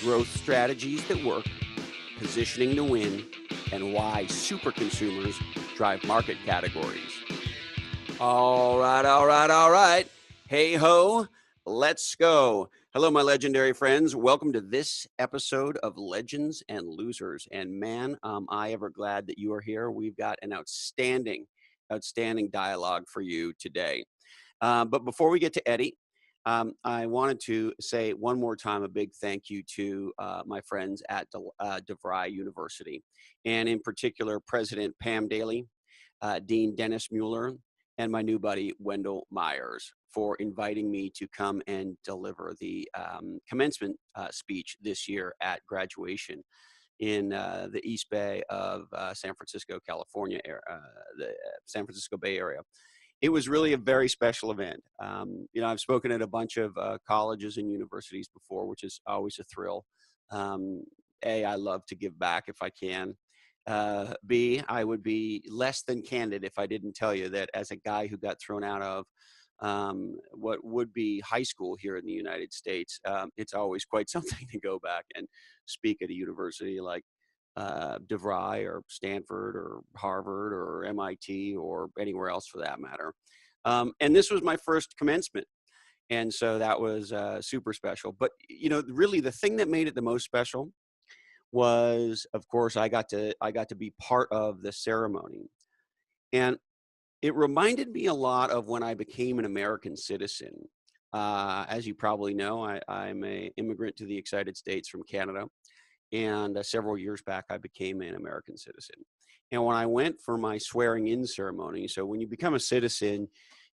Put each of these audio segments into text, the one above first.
growth strategies that work, positioning to win, and why super consumers drive market categories. All right, all right, all right. Hey ho, let's go. Hello, my legendary friends. Welcome to this episode of Legends and Losers. And man, am I ever glad that you are here. We've got an outstanding dialogue for you today. But before we get to Eddie, I wanted to say one more time a big thank you to my friends at DeVry University, and in particular, President Pam Daly, Dean Dennis Mueller, and my new buddy, Wendell Myers, for inviting me to come and deliver the commencement speech this year at graduation in the East Bay of San Francisco, California, the San Francisco Bay Area. It was really a very special event. I've spoken at a bunch of colleges and universities before, which is always a thrill. I love to give back if I can. B, I would be less than candid if I didn't tell you that as a guy who got thrown out of what would be high school here in the United States, it's always quite something to go back and speak at a university like DeVry or Stanford or Harvard or MIT or anywhere else for that matter. And this was my first commencement. And so that was super special. But, really the thing that made it the most special was, of course, I got to be part of the ceremony. And it reminded me a lot of when I became an American citizen. As you probably know, I'm an immigrant to the United States from Canada. And several years back, I became an American citizen. And when I went for my swearing in ceremony, so when you become a citizen,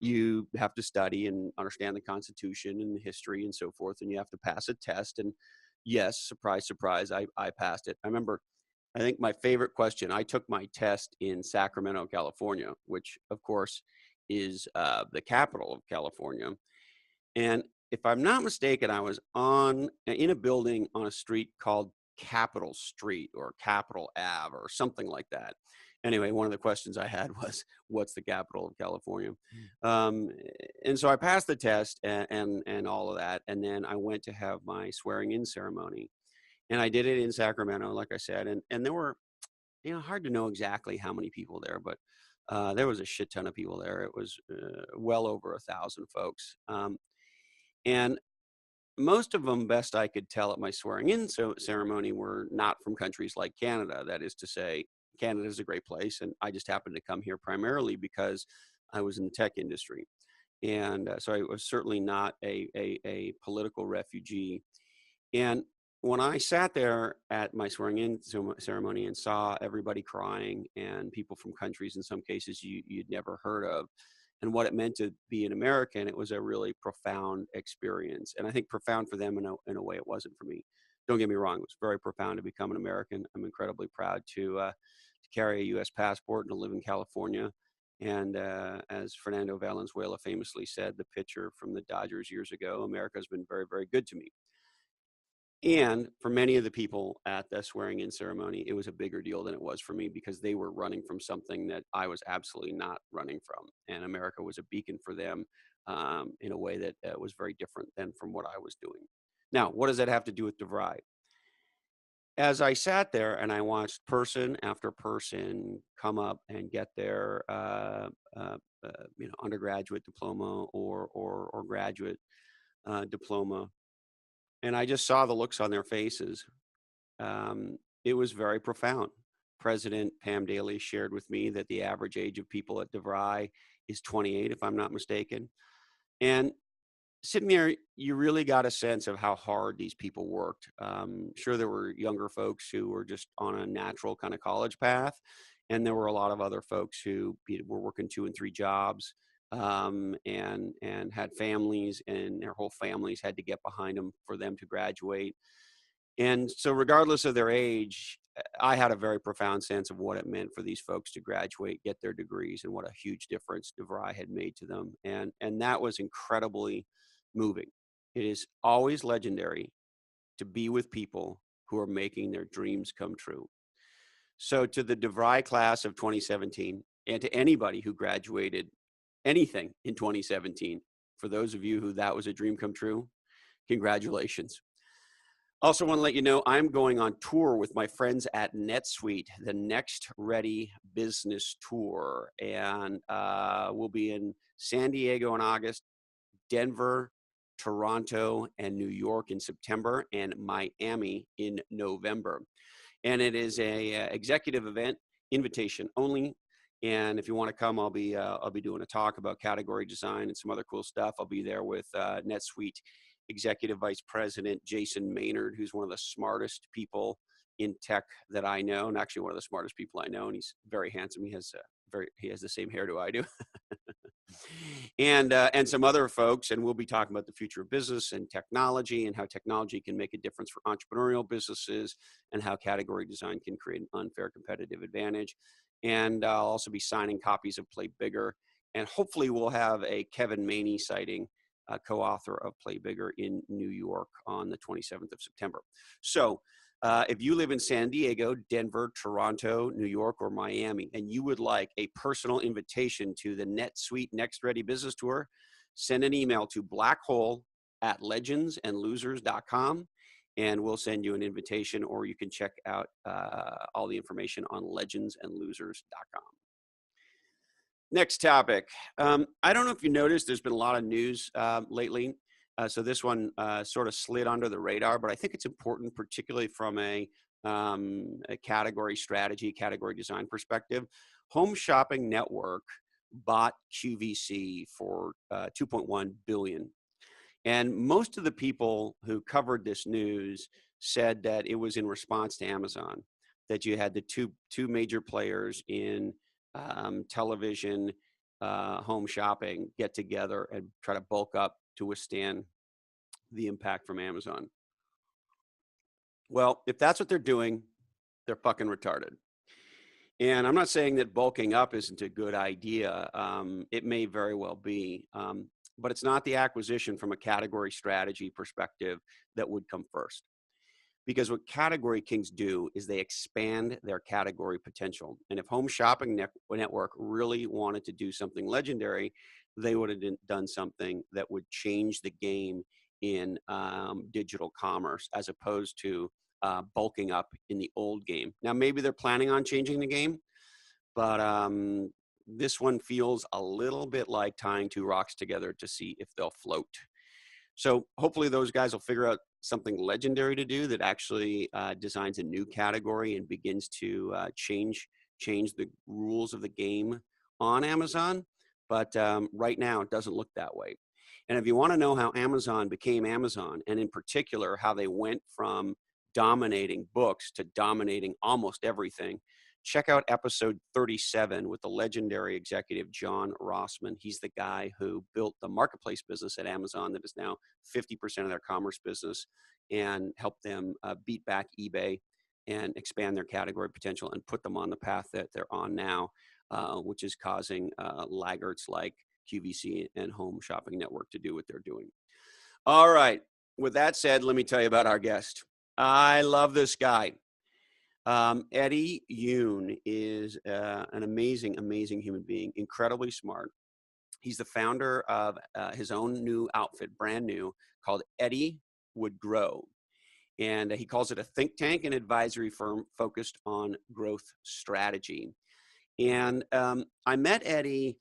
you have to study and understand the Constitution and the history and so forth, and you have to pass a test. And yes, surprise, surprise, I passed it. I think my favorite question, I took my test in Sacramento, California, which of course is the capital of California. And if I'm not mistaken, I was in a building on a street called Capitol Street or Capitol Ave or something like that. Anyway, one of the questions I had was, what's the capital of California? And so I passed the test and all of that. And then I went to have my swearing in ceremony. And I did it in Sacramento, like I said. And there were, hard to know exactly how many people there, but there was a shit ton of people there. It was well over 1,000 folks. And most of them, best I could tell at my swearing in ceremony, were not from countries like Canada. That is to say, Canada is a great place. And I just happened to come here primarily because I was in the tech industry. And so I was certainly not a political refugee. And when I sat there at my swearing in ceremony and saw everybody crying and people from countries, in some cases you'd never heard of, and what it meant to be an American, it was a really profound experience. And I think profound for them in a way it wasn't for me. Don't get me wrong, it was very profound to become an American. I'm incredibly proud to carry a U.S. passport and to live in California. And as Fernando Valenzuela famously said, the pitcher from the Dodgers years ago, America has been very, very good to me. And for many of the people at the swearing in ceremony, it was a bigger deal than it was for me because they were running from something that I was absolutely not running from. And America was a beacon for them in a way that was very different than from what I was doing. Now, what does that have to do with DeVry? As I sat there and I watched person after person come up and get their undergraduate diploma or graduate diploma, and I just saw the looks on their faces. It was very profound. President Pam Daly shared with me that the average age of people at DeVry is 28, if I'm not mistaken. And sitting there, you really got a sense of how hard these people worked. Sure, there were younger folks who were just on a natural kind of college path. And there were a lot of other folks who were working 2 and 3 jobs and had families, and their whole families had to get behind them for them to graduate. And so regardless of their age, I had a very profound sense of what it meant for these folks to graduate, get their degrees, and what a huge difference DeVry had made to them. And that was incredibly moving. It is always legendary to be with people who are making their dreams come true. So to the DeVry class of 2017, and to anybody who graduated anything in 2017, for those of you who that was a dream come true, congratulations. Also want to let you know I'm going on tour with my friends at NetSuite, the Next Ready Business Tour. And we'll be in San Diego in August, Denver, Toronto, and New York in September, and Miami in November. And it is a executive event, invitation only. And if you want to come, I'll be doing a talk about category design and some other cool stuff. I'll be there with NetSuite Executive Vice President Jason Maynard, who's one of the smartest people in tech that I know, and actually one of the smartest people I know. And he's very handsome. He has the same hairdo I do. And some other folks, and we'll be talking about the future of business and technology and how technology can make a difference for entrepreneurial businesses and how category design can create an unfair competitive advantage. And I'll also be signing copies of Play Bigger, and hopefully we'll have a Kevin Maney sighting, co-author of Play Bigger, in New York on the 27th of September. So if you live in San Diego, Denver, Toronto, New York, or Miami, and you would like a personal invitation to the NetSuite Next Ready Business Tour, send an email to blackhole@legendsandlosers.com, and we'll send you an invitation, or you can check out all the information on legendsandlosers.com. Next topic. I don't know if you noticed, there's been a lot of news lately. So this one sort of slid under the radar, but I think it's important, particularly from a category strategy, category design perspective. Home Shopping Network bought QVC for $2.1 billion. And most of the people who covered this news said that it was in response to Amazon, that you had the two major players in television, home shopping get together and try to bulk up to withstand the impact from Amazon. Well, if that's what they're doing, they're fucking retarded. And I'm not saying that bulking up isn't a good idea. It may very well be, but it's not the acquisition from a category strategy perspective that would come first. Because what category kings do is they expand their category potential. And if Home Shopping Network really wanted to do something legendary, they would have done something that would change the game in digital commerce, as opposed to bulking up in the old game. Now, maybe they're planning on changing the game, but this one feels a little bit like tying two rocks together to see if they'll float. So hopefully those guys will figure out something legendary to do that actually designs a new category and begins to change the rules of the game on Amazon. But right now, it doesn't look that way. And if you want to know how Amazon became Amazon, and in particular, how they went from dominating books to dominating almost everything, check out episode 37 with the legendary executive John Rossman. He's the guy who built the marketplace business at Amazon that is now 50% of their commerce business, and helped them beat back eBay and expand their category potential and put them on the path that they're on now, which is causing laggards like QVC and Home Shopping Network to do what they're doing. All right. With that said, let me tell you about our guest. I love this guy. Eddie Yoon is an amazing, amazing human being, incredibly smart. He's the founder of his own new outfit, brand new, called Eddie Would Grow. And he calls it a think tank and advisory firm focused on growth strategy. And I met Eddie,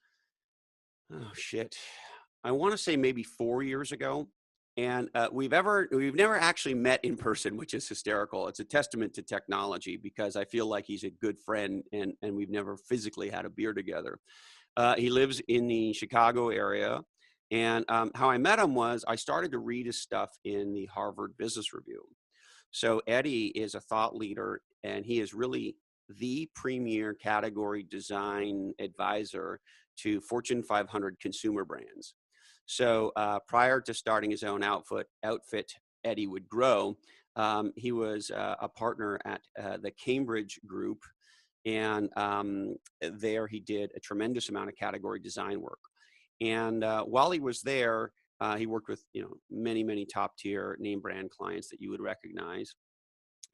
I want to say maybe 4 years ago. And we've never actually met in person, which is hysterical. It's a testament to technology, because I feel like he's a good friend, and we've never physically had a beer together. He lives in the Chicago area. And how I met him was I started to read his stuff in the Harvard Business Review. So Eddie is a thought leader, and he is really the premier category design advisor to Fortune 500 consumer brands. So prior to starting his own outfit, Eddie Would Grow, he was a partner at the Cambridge Group, and there he did a tremendous amount of category design work. And while he was there, he worked with many, many top tier name brand clients that you would recognize,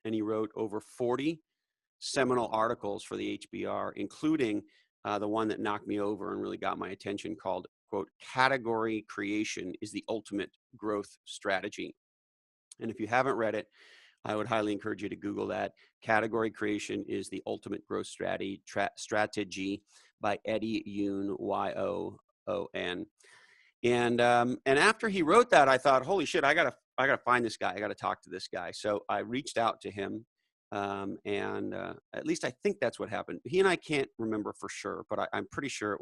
and he wrote over 40 seminal articles for the HBR, including the one that knocked me over and really got my attention, called, quote, "Category Creation is the Ultimate Growth Strategy." And if you haven't read it, I would highly encourage you to Google that. Category Creation is the Ultimate Growth Strategy by Eddie Yoon, Yoon. And after he wrote that, I thought, holy shit, I gotta find this guy. I gotta talk to this guy. So I reached out to him, and at least I think that's what happened. He and I can't remember for sure, but I'm pretty sure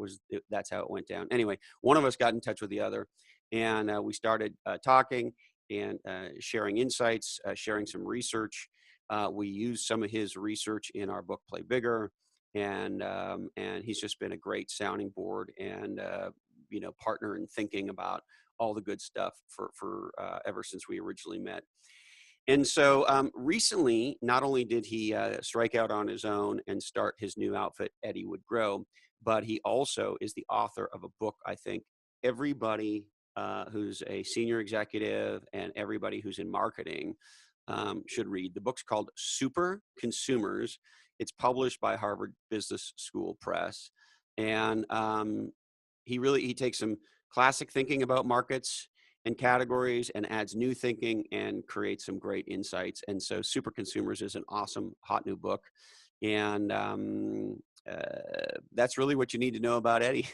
that's how it went down. Anyway, one of us got in touch with the other, and we started talking and sharing insights, sharing some research. We used some of his research in our book, Play Bigger, and he's just been a great sounding board and partner in thinking about all the good stuff for ever since we originally met. And so recently, not only did he strike out on his own and start his new outfit, Eddie Would Grow, but he also is the author of a book I think everybody who's a senior executive and everybody who's in marketing should read. The book's called Super Consumers. It's published by Harvard Business School Press. And he takes some classic thinking about markets and categories and adds new thinking and creates some great insights. And so Super Consumers is an awesome, hot new book. And that's really what you need to know about Eddie.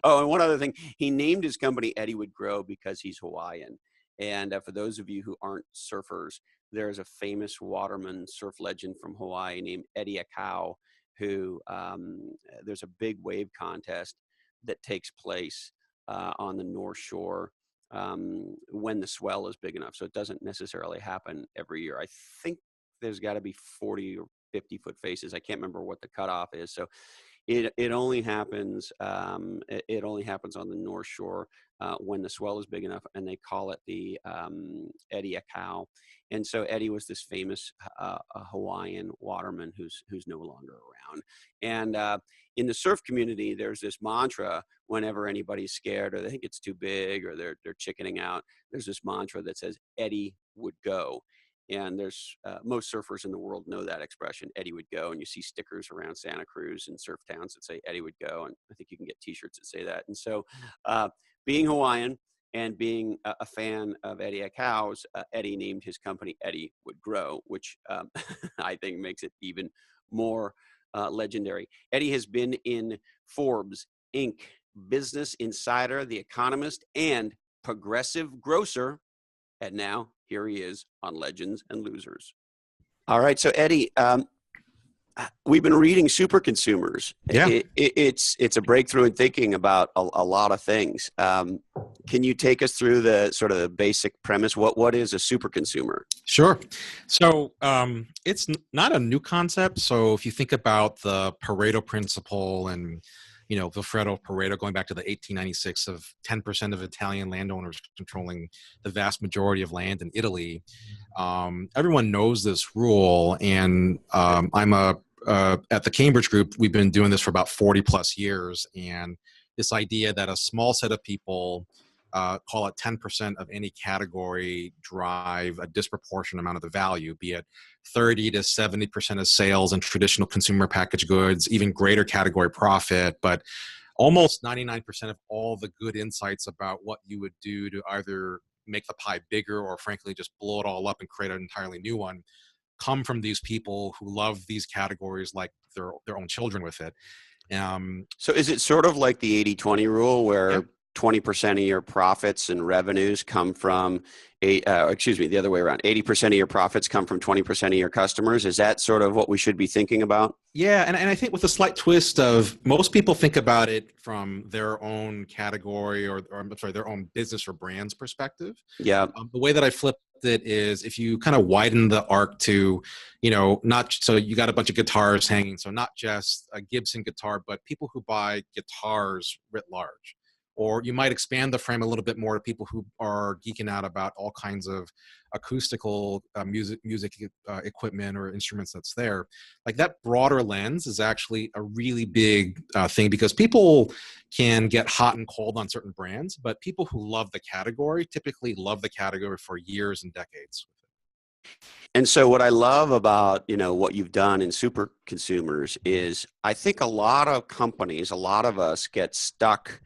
Oh, and one other thing, he named his company Eddie Would Grow because he's Hawaiian. And for those of you who aren't surfers, there's a famous waterman surf legend from Hawaii named Eddie Akau, who there's a big wave contest that takes place on the North Shore when the swell is big enough. So it doesn't necessarily happen every year. I think there's got to be 40 or 50 foot faces. I can't remember what the cutoff is. So it only happens on the North Shore when the swell is big enough, and they call it the Eddie Akau. And so Eddie was this famous Hawaiian waterman who's no longer around. And in the surf community, there's this mantra whenever anybody's scared or they think it's too big or they're chickening out. There's this mantra that says Eddie would go. And there's most surfers in the world know that expression, Eddie would go. And you see stickers around Santa Cruz and surf towns that say Eddie would go. And I think you can get t-shirts that say that. And so being Hawaiian and being a fan of Eddie Akau's, Eddie named his company Eddie Would Grow, which I think makes it even more legendary. Eddie has been in Forbes, Inc., Business Insider, The Economist, and Progressive Grocer. And now here he is on Legends and Losers. All right. So Eddie, we've been reading Super Consumers. Yeah. It's a breakthrough in thinking about a lot of things. Can you take us through the sort of the basic premise? What is a super consumer? Sure. So it's not a new concept. So if you think about the Pareto principle and, Vilfredo Pareto going back to the 1896 of 10% of Italian landowners controlling the vast majority of land in Italy, everyone knows this rule. And I'm at the Cambridge Group, we've been doing this for about 40 plus years. And this idea that a small set of people, call it 10% of any category, drive a disproportionate amount of the value, be it 30 to 70% of sales in traditional consumer packaged goods, even greater category profit, but almost 99% of all the good insights about what you would do to either make the pie bigger or frankly just blow it all up and create an entirely new one come from these people who love these categories like their own children with it. So is it sort of like the 80-20 rule where 20% of your profits and revenues come from the other way around, 80% of your profits come from 20% of your customers? Is that sort of what we should be thinking about? Yeah. And I think with a slight twist of most people think about it from their own category or their own business or brand's perspective. Yeah. The way that I flipped it is if you kind of widen the arc to, not so you got a bunch of guitars hanging. So not just a Gibson guitar, but people who buy guitars writ large. Or you might expand the frame a little bit more to people who are geeking out about all kinds of acoustical music equipment or instruments that's there. Like that broader lens is actually a really big thing because people can get hot and cold on certain brands, but people who love the category typically love the category for years and decades. And so what I love about, what you've done in Super Consumers is I think a lot of companies, a lot of us get stuck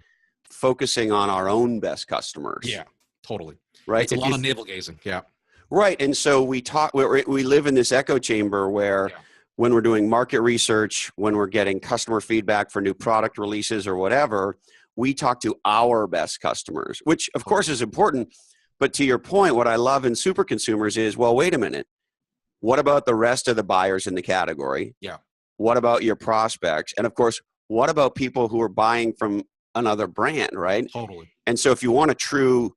focusing on our own best customers. Yeah, totally. right? It's a lot of navel gazing. Yeah. Right. And so we live in this echo chamber where when we're doing market research, when we're getting customer feedback for new product releases or whatever, we talk to our best customers, which of course is important. But to your point, what I love in super consumers is, well, wait a minute. What about the rest of the buyers in the category? Yeah. What about your prospects? And of course, what about people who are buying from another brand, right? Totally. And so if you want a true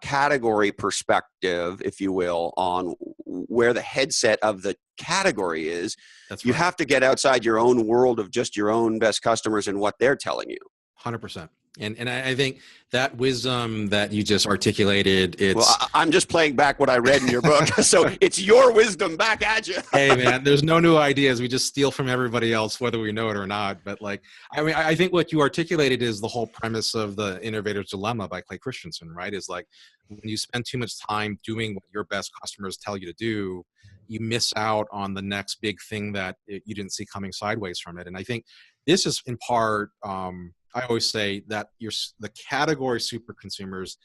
category perspective, if you will, on where the headset of the category is, you have to get outside your own world of just your own best customers and what they're telling you. 100%. And I think that wisdom that you just articulated, I'm just playing back what I read in your book. So it's your wisdom back at you. Hey man, there's no new ideas. We just steal from everybody else, whether we know it or not. But like, I mean, I think what you articulated is the whole premise of the Innovators Dilemma by Clay Christensen, right? Is like, when you spend too much time doing what your best customers tell you to do, you miss out on the next big thing that you didn't see coming sideways from it. And I think this is in part, I always say that the category super consumers,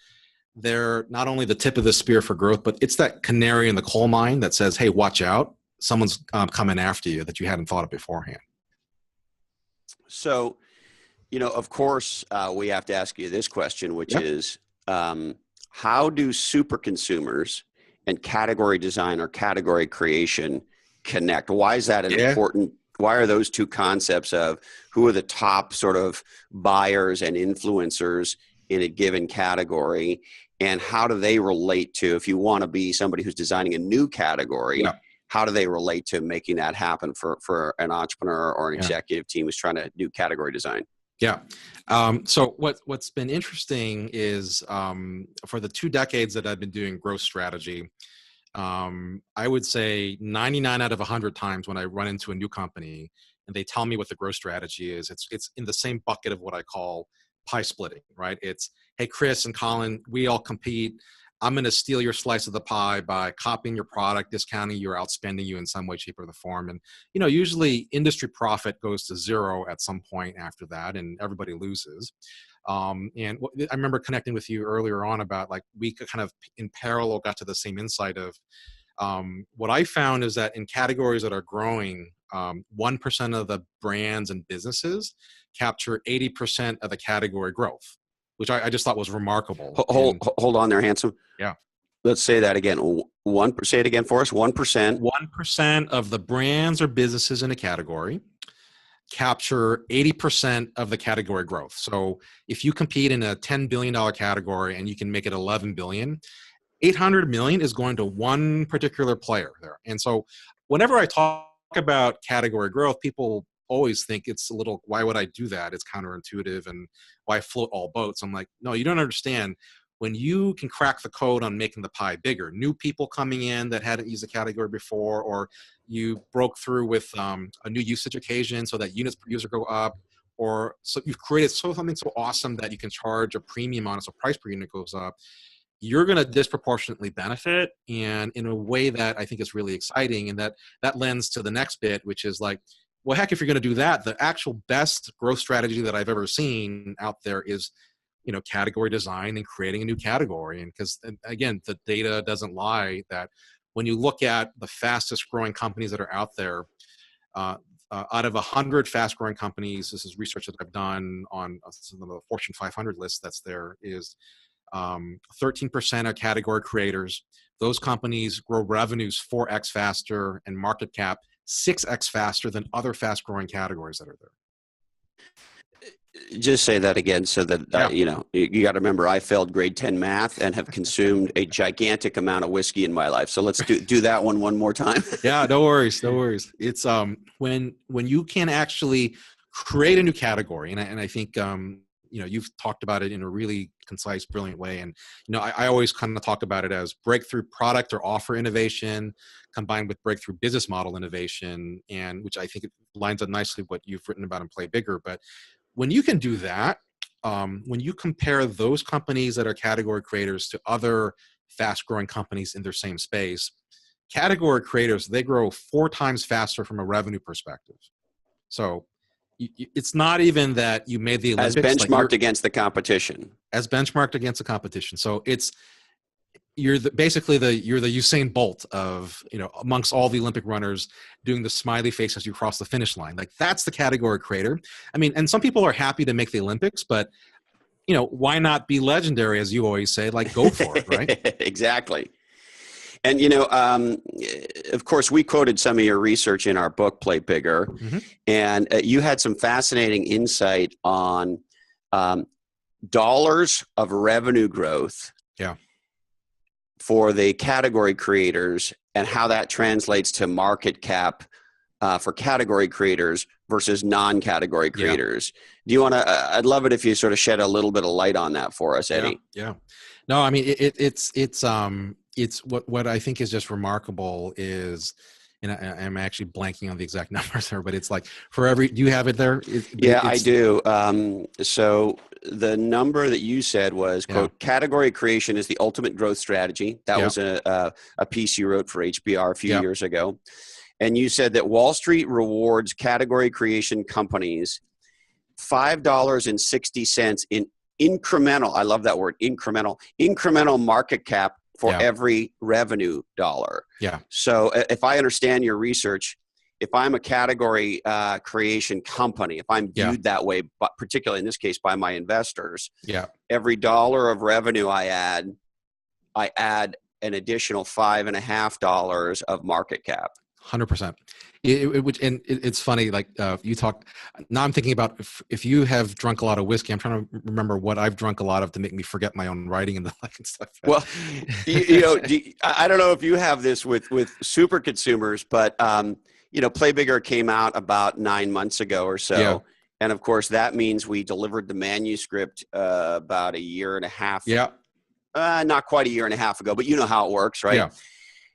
they're not only the tip of the spear for growth, but it's that canary in the coal mine that says, hey, watch out. Someone's coming after you that you hadn't thought of beforehand. So, of course, we have to ask you this question, which is, how do super consumers and category design or category creation connect? Why is that an important? Why are those two concepts of who are the top sort of buyers and influencers in a given category, and how do they relate to, if you want to be somebody who's designing a new category, how do they relate to making that happen for an entrepreneur or an executive team who's trying to do category design? Yeah. So what's been interesting is for the 2 decades that I've been doing growth strategy, I would say 99 out of 100 times when I run into a new company and they tell me what the growth strategy is, it's in the same bucket of what I call pie splitting, right? It's, hey, Chris and Colin, we all compete. I'm going to steal your slice of the pie by copying your product, discounting you, or outspending you in some way, shape, or the form. And, usually industry profit goes to zero at some point after that, and everybody loses. And I remember connecting with you earlier on about, like, we kind of in parallel got to the same insight of what I found is that in categories that are growing, 1% of the brands and businesses capture 80% of the category growth, which I just thought was remarkable. Hold on there, handsome. Yeah. Let's say that again. Say it again for us. 1%. 1% of the brands or businesses in a category capture 80% of the category growth. So if you compete in a $10 billion category and you can make it 11 billion, 800 million is going to one particular player there. And so whenever I talk about category growth, people always think it's a little, why would I do that? It's counterintuitive, and why float all boats? I'm like, no, you don't understand. When you can crack the code on making the pie bigger, new people coming in that hadn't used the category before, or you broke through with a new usage occasion so that units per user go up, or so you've created something so awesome that you can charge a premium on it, so price per unit goes up, you're going to disproportionately benefit, and in a way that I think is really exciting. And that lends to the next bit, which is like, well, heck, if you're going to do that, the actual best growth strategy that I've ever seen out there is, category design and creating a new category. And because, again, the data doesn't lie that when you look at the fastest growing companies that are out there, out of 100 fast growing companies, this is research that I've done on some of the Fortune 500 list that's there, is 13% are category creators. Those companies grow revenues 4x faster and market cap 6x faster than other fast growing categories that are there. Just say that again so that, you got to remember, I failed grade 10 math and have consumed a gigantic amount of whiskey in my life. So let's do that one more time. Yeah, no worries. It's when you can actually create a new category, and I think you've talked about it in a really concise, brilliant way. And I always kind of talk about it as breakthrough product or offer innovation combined with breakthrough business model innovation, and which I think it lines up nicely what you've written about in Play Bigger. But when you can do that, when you compare those companies that are category creators to other fast-growing companies in their same space, category creators, they grow 4 times faster from a revenue perspective. So it's not even that you made the Olympics. As benchmarked against the competition. As benchmarked against the competition. So it's you're basically you're the Usain Bolt of, amongst all the Olympic runners, doing the smiley face as you cross the finish line. Like, that's the category creator. I mean, and some people are happy to make the Olympics, but why not be legendary, as you always say? Like, go for it, right? Exactly. And, of course, we quoted some of your research in our book, Play Bigger. Mm-hmm. And you had some fascinating insight on dollars of revenue growth for the category creators and how that translates to market cap for category creators versus non-category creators. Do you want to, I'd love it if you sort of shed a little bit of light on that for us, Eddie. Yeah. No, I mean, it's what I think is just remarkable is, and I'm actually blanking on the exact numbers there, but it's like for every, do you have it there? I do. So the number that you said was, quote, category creation is the ultimate growth strategy. That was a piece you wrote for HBR a few years ago. And you said that Wall Street rewards category creation companies $5.60 in incremental, I love that word, incremental market cap for every revenue dollar. Yeah. So if I understand your research, if I'm a category creation company, if I'm viewed that way, but particularly in this case by my investors, every dollar of revenue I add an additional $5.50 of market cap. 100%. It's funny, like you talk, now I'm thinking about if you have drunk a lot of whiskey, I'm trying to remember what I've drunk a lot of to make me forget my own writing and the like and stuff. Well, I don't know if you have this with super consumers, but Play Bigger came out about 9 months ago or so. Yeah. And of course that means we delivered the manuscript about a year and a half. Not quite a year and a half ago, but you know how it works, right? Yeah.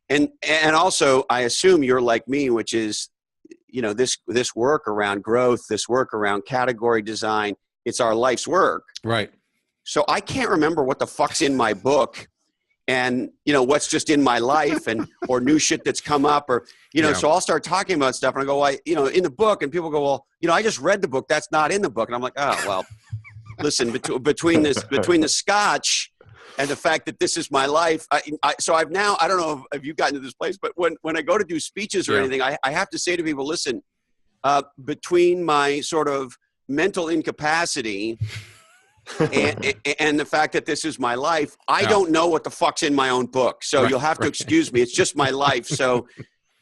And also, I assume you're like me, which is, this work around growth, this work around category design, it's our life's work. Right. So I can't remember what the fuck's in my book and, what's just in my life and, or new shit that's come up or, so I'll start talking about stuff and I go, in the book, and people go, well, I just read the book. That's not in the book. And I'm like, oh, well, listen, between the scotch and the fact that this is my life. So I've now, I don't know if you've gotten to this place, but when I go to do speeches or anything, I have to say to people, listen, between my sort of mental incapacity and the fact that this is my life, I don't know what the fuck's in my own book. So you'll have to excuse me. It's just my life. So,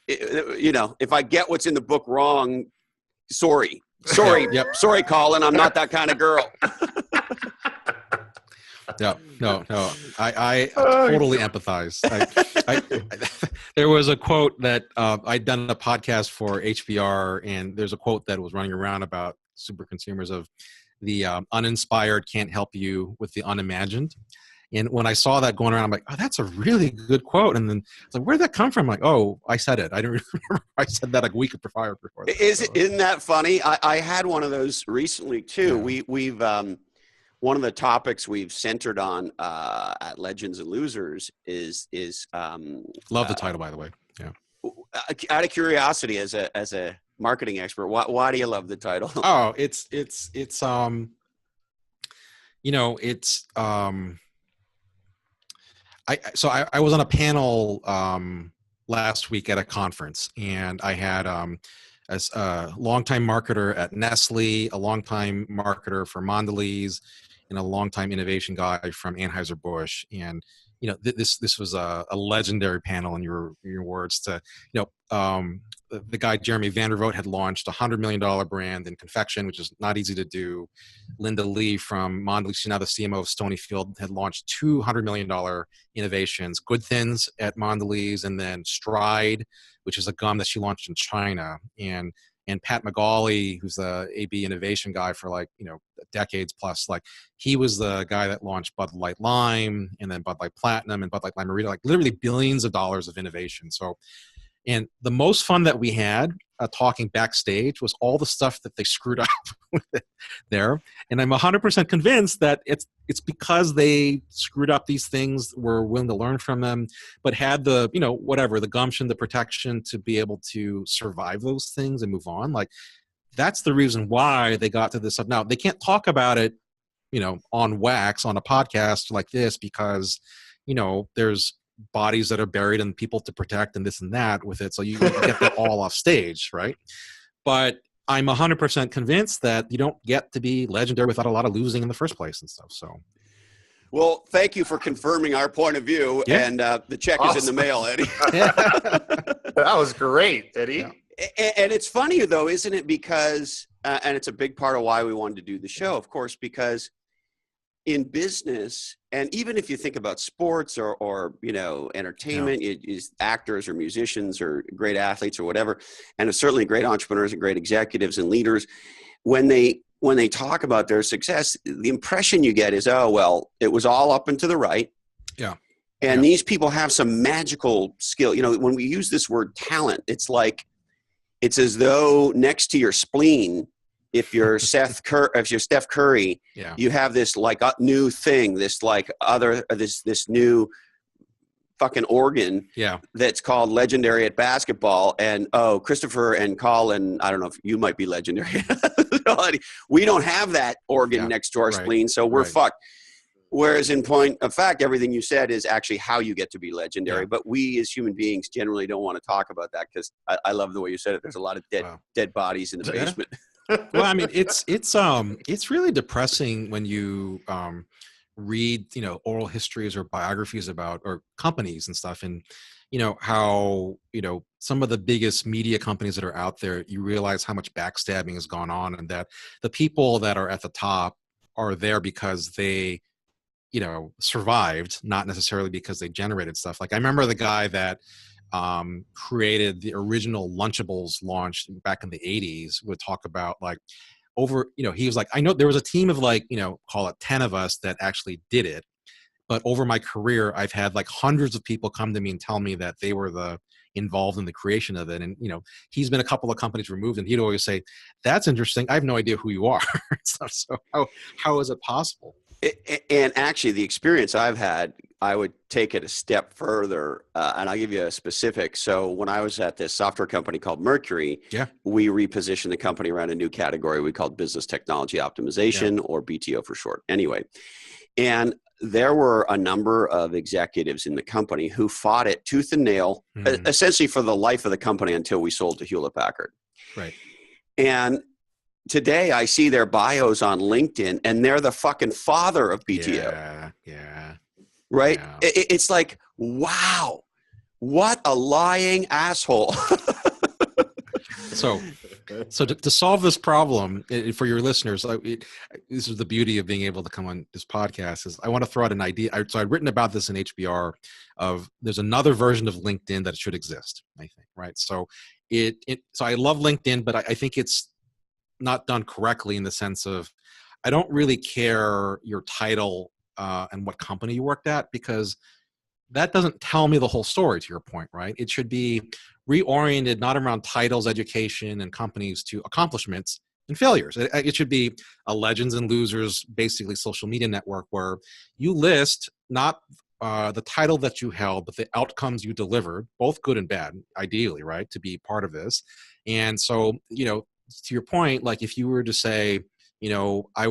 if I get what's in the book wrong, sorry, Colin, I'm not that kind of girl. No. I totally empathize. There was a quote that I'd done a podcast for HBR, and there's a quote that was running around about super consumers of the uninspired can't help you with the unimagined. And when I saw that going around, I'm like, oh, that's a really good quote. And then it's like, where'd that come from? I'm like, oh, I said it. I don't remember. I said that like a week before. Isn't that funny? I had one of those recently too. Yeah. We've one of the topics we've centered on at Legends and Losers is love the title, by the way. Yeah. Out of curiosity, as a marketing expert, why do you love the title? Oh, I was on a panel last week at a conference, and I had as a longtime marketer at Nestle, a longtime marketer for Mondelez, and a longtime innovation guy from Anheuser-Busch. And this was a legendary panel in your words. To the guy Jeremy Vandervoort had launched $100 million brand in confection, which is not easy to do. Linda Lee from Mondelez, she's now the CMO of Stonyfield, had launched $200 million innovations. Good Thins at Mondelez, and then Stride, which is a gum that she launched in China. And Pat McGauley, who's the AB innovation guy for decades plus, he was the guy that launched Bud Light Lime, and then Bud Light Platinum, and Bud Light Lime-A-Rita, literally billions of dollars of innovation. So, and the most fun that we had talking backstage was all the stuff that they screwed up with there. And I'm 100% convinced that it's because they screwed up these things, were willing to learn from them, but had the, the gumption, the protection to be able to survive those things and move on. That's the reason why they got to this. Now, they can't talk about it, on wax on a podcast like this because there's bodies that are buried and people to protect and this and that with it. So you get that all off stage, right? But I'm 100% convinced that you don't get to be legendary without a lot of losing in the first place and stuff. So, well, thank you for confirming our point of view. Yeah. And the check is in the mail, Eddie. That was great, Eddie. Yeah. And it's funny, though, isn't it? Because, and it's a big part of why we wanted to do the show, of course, because in business, and even if you think about sports or entertainment, it is actors or musicians or great athletes or whatever, and certainly great entrepreneurs and great executives and leaders, when they talk about their success, the impression you get is, oh, well, it was all up and to the right. Yeah. And these people have some magical skill. When we use this word talent, it's as though next to your spleen, if you're Steph Curry, you have this like new thing, this new fucking organ that's called legendary at basketball. And Christopher and Colin, I don't know if you might be legendary. We don't have that organ next to our spleen, so we're fucked. Whereas in point of fact, everything you said is actually how you get to be legendary. Yeah. But we as human beings generally don't want to talk about that because I love the way you said it. There's a lot of dead bodies in the basement. Well, I mean, it's really depressing when you read, oral histories or biographies about or companies and stuff, and how some of the biggest media companies that are out there, you realize how much backstabbing has gone on, and that the people that are at the top are there because they survived, not necessarily because they generated stuff. Like I remember the guy that created the original Lunchables launch back in the 80s would talk about like he was like, I know there was a team of like, call it 10 of us that actually did it. But over my career, I've had like hundreds of people come to me and tell me that they were involved in the creation of it. And, he's been a couple of companies removed, and he'd always say, that's interesting. I have no idea who you are. So how is it possible? And actually, the experience I've had, I would take it a step further, and I'll give you a specific. So when I was at this software company called Mercury, we repositioned the company around a new category we called business technology optimization, or BTO for short. Anyway, and there were a number of executives in the company who fought it tooth and nail, essentially for the life of the company until we sold to Hewlett Packard. Right. And today I see their bios on LinkedIn and they're the fucking father of BTO. Yeah. Right? Yeah. It's like, wow, what a lying asshole. So to solve this problem for your listeners, this is the beauty of being able to come on this podcast, is I want to throw out an idea. So I've written about this in HBR there's another version of LinkedIn that should exist, I think, right? So so I love LinkedIn, but I think it's not done correctly in the sense of, I don't really care your title and what company you worked at, because that doesn't tell me the whole story, to your point, right? It should be reoriented not around titles, education, and companies to accomplishments and failures. It should be a legends and losers, basically social media network, where you list not the title that you held, but the outcomes you delivered, both good and bad, ideally, right, to be part of this. And so, to your point, like if you were to say, I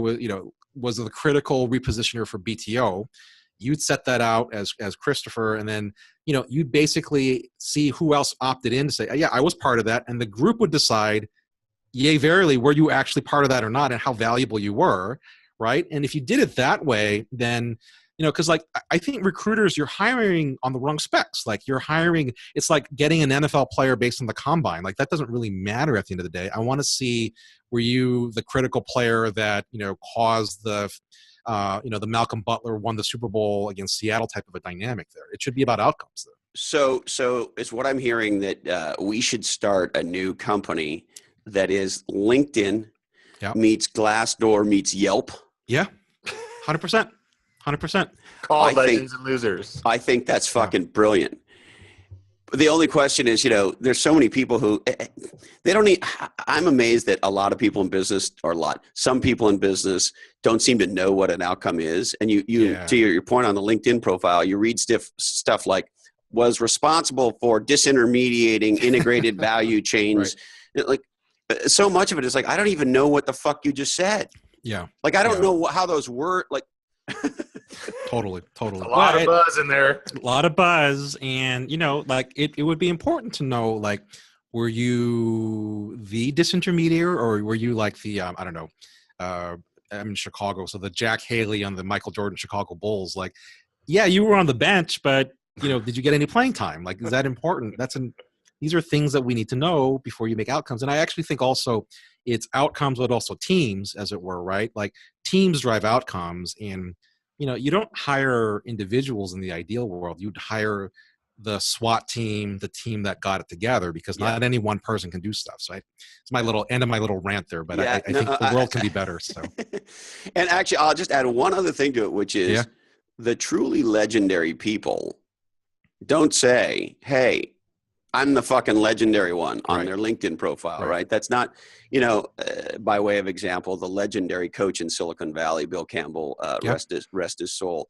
was the critical repositioner for BTO, you'd set that out as Christopher, and then you'd basically see who else opted in to say, yeah, I was part of that, and the group would decide, yay, verily, were you actually part of that or not, and how valuable you were, right? And if you did it that way, then because like I think recruiters, you're hiring on the wrong specs. Like you're hiring, it's like getting an NFL player based on the combine. Like that doesn't really matter at the end of the day. I want to see, were you the critical player that caused the Malcolm Butler won the Super Bowl against Seattle type of a dynamic there. It should be about outcomes there. So it's what I'm hearing, that we should start a new company that is LinkedIn meets Glassdoor meets Yelp. Yeah, 100%. 100%. Called Legends and Losers. I think that's fucking brilliant. The only question is, there's so many people who they don't need. I'm amazed that a lot of people in business, some people in business don't seem to know what an outcome is. And you to your point on the LinkedIn profile, you read stuff like was responsible for disintermediating integrated value chains. Right. Like so much of it is like, I don't even know what the fuck you just said. Yeah. Like, I don't know how those words, like, Totally. A lot of buzz in there. A lot of buzz, and like it would be important to know, like, were you the disintermediary, or were you like the I don't know, I'm in Chicago, so the Jack Haley on the Michael Jordan Chicago Bulls, like, yeah, you were on the bench, but did you get any playing time? Like, is that important? These are things that we need to know before you make outcomes. And I actually think also it's outcomes, but also teams, as it were, right? Like, teams drive outcomes, and you don't hire individuals in the ideal world. You'd hire the SWAT team, the team that got it together, because not any one person can do stuff. So it's my little end of my little rant there, but I think the world can be better. So, and actually, I'll just add one other thing to it, which is the truly legendary people don't say, "Hey, I'm the fucking legendary one" on their LinkedIn profile, right? That's not, by way of example, the legendary coach in Silicon Valley, Bill Campbell, rest his soul.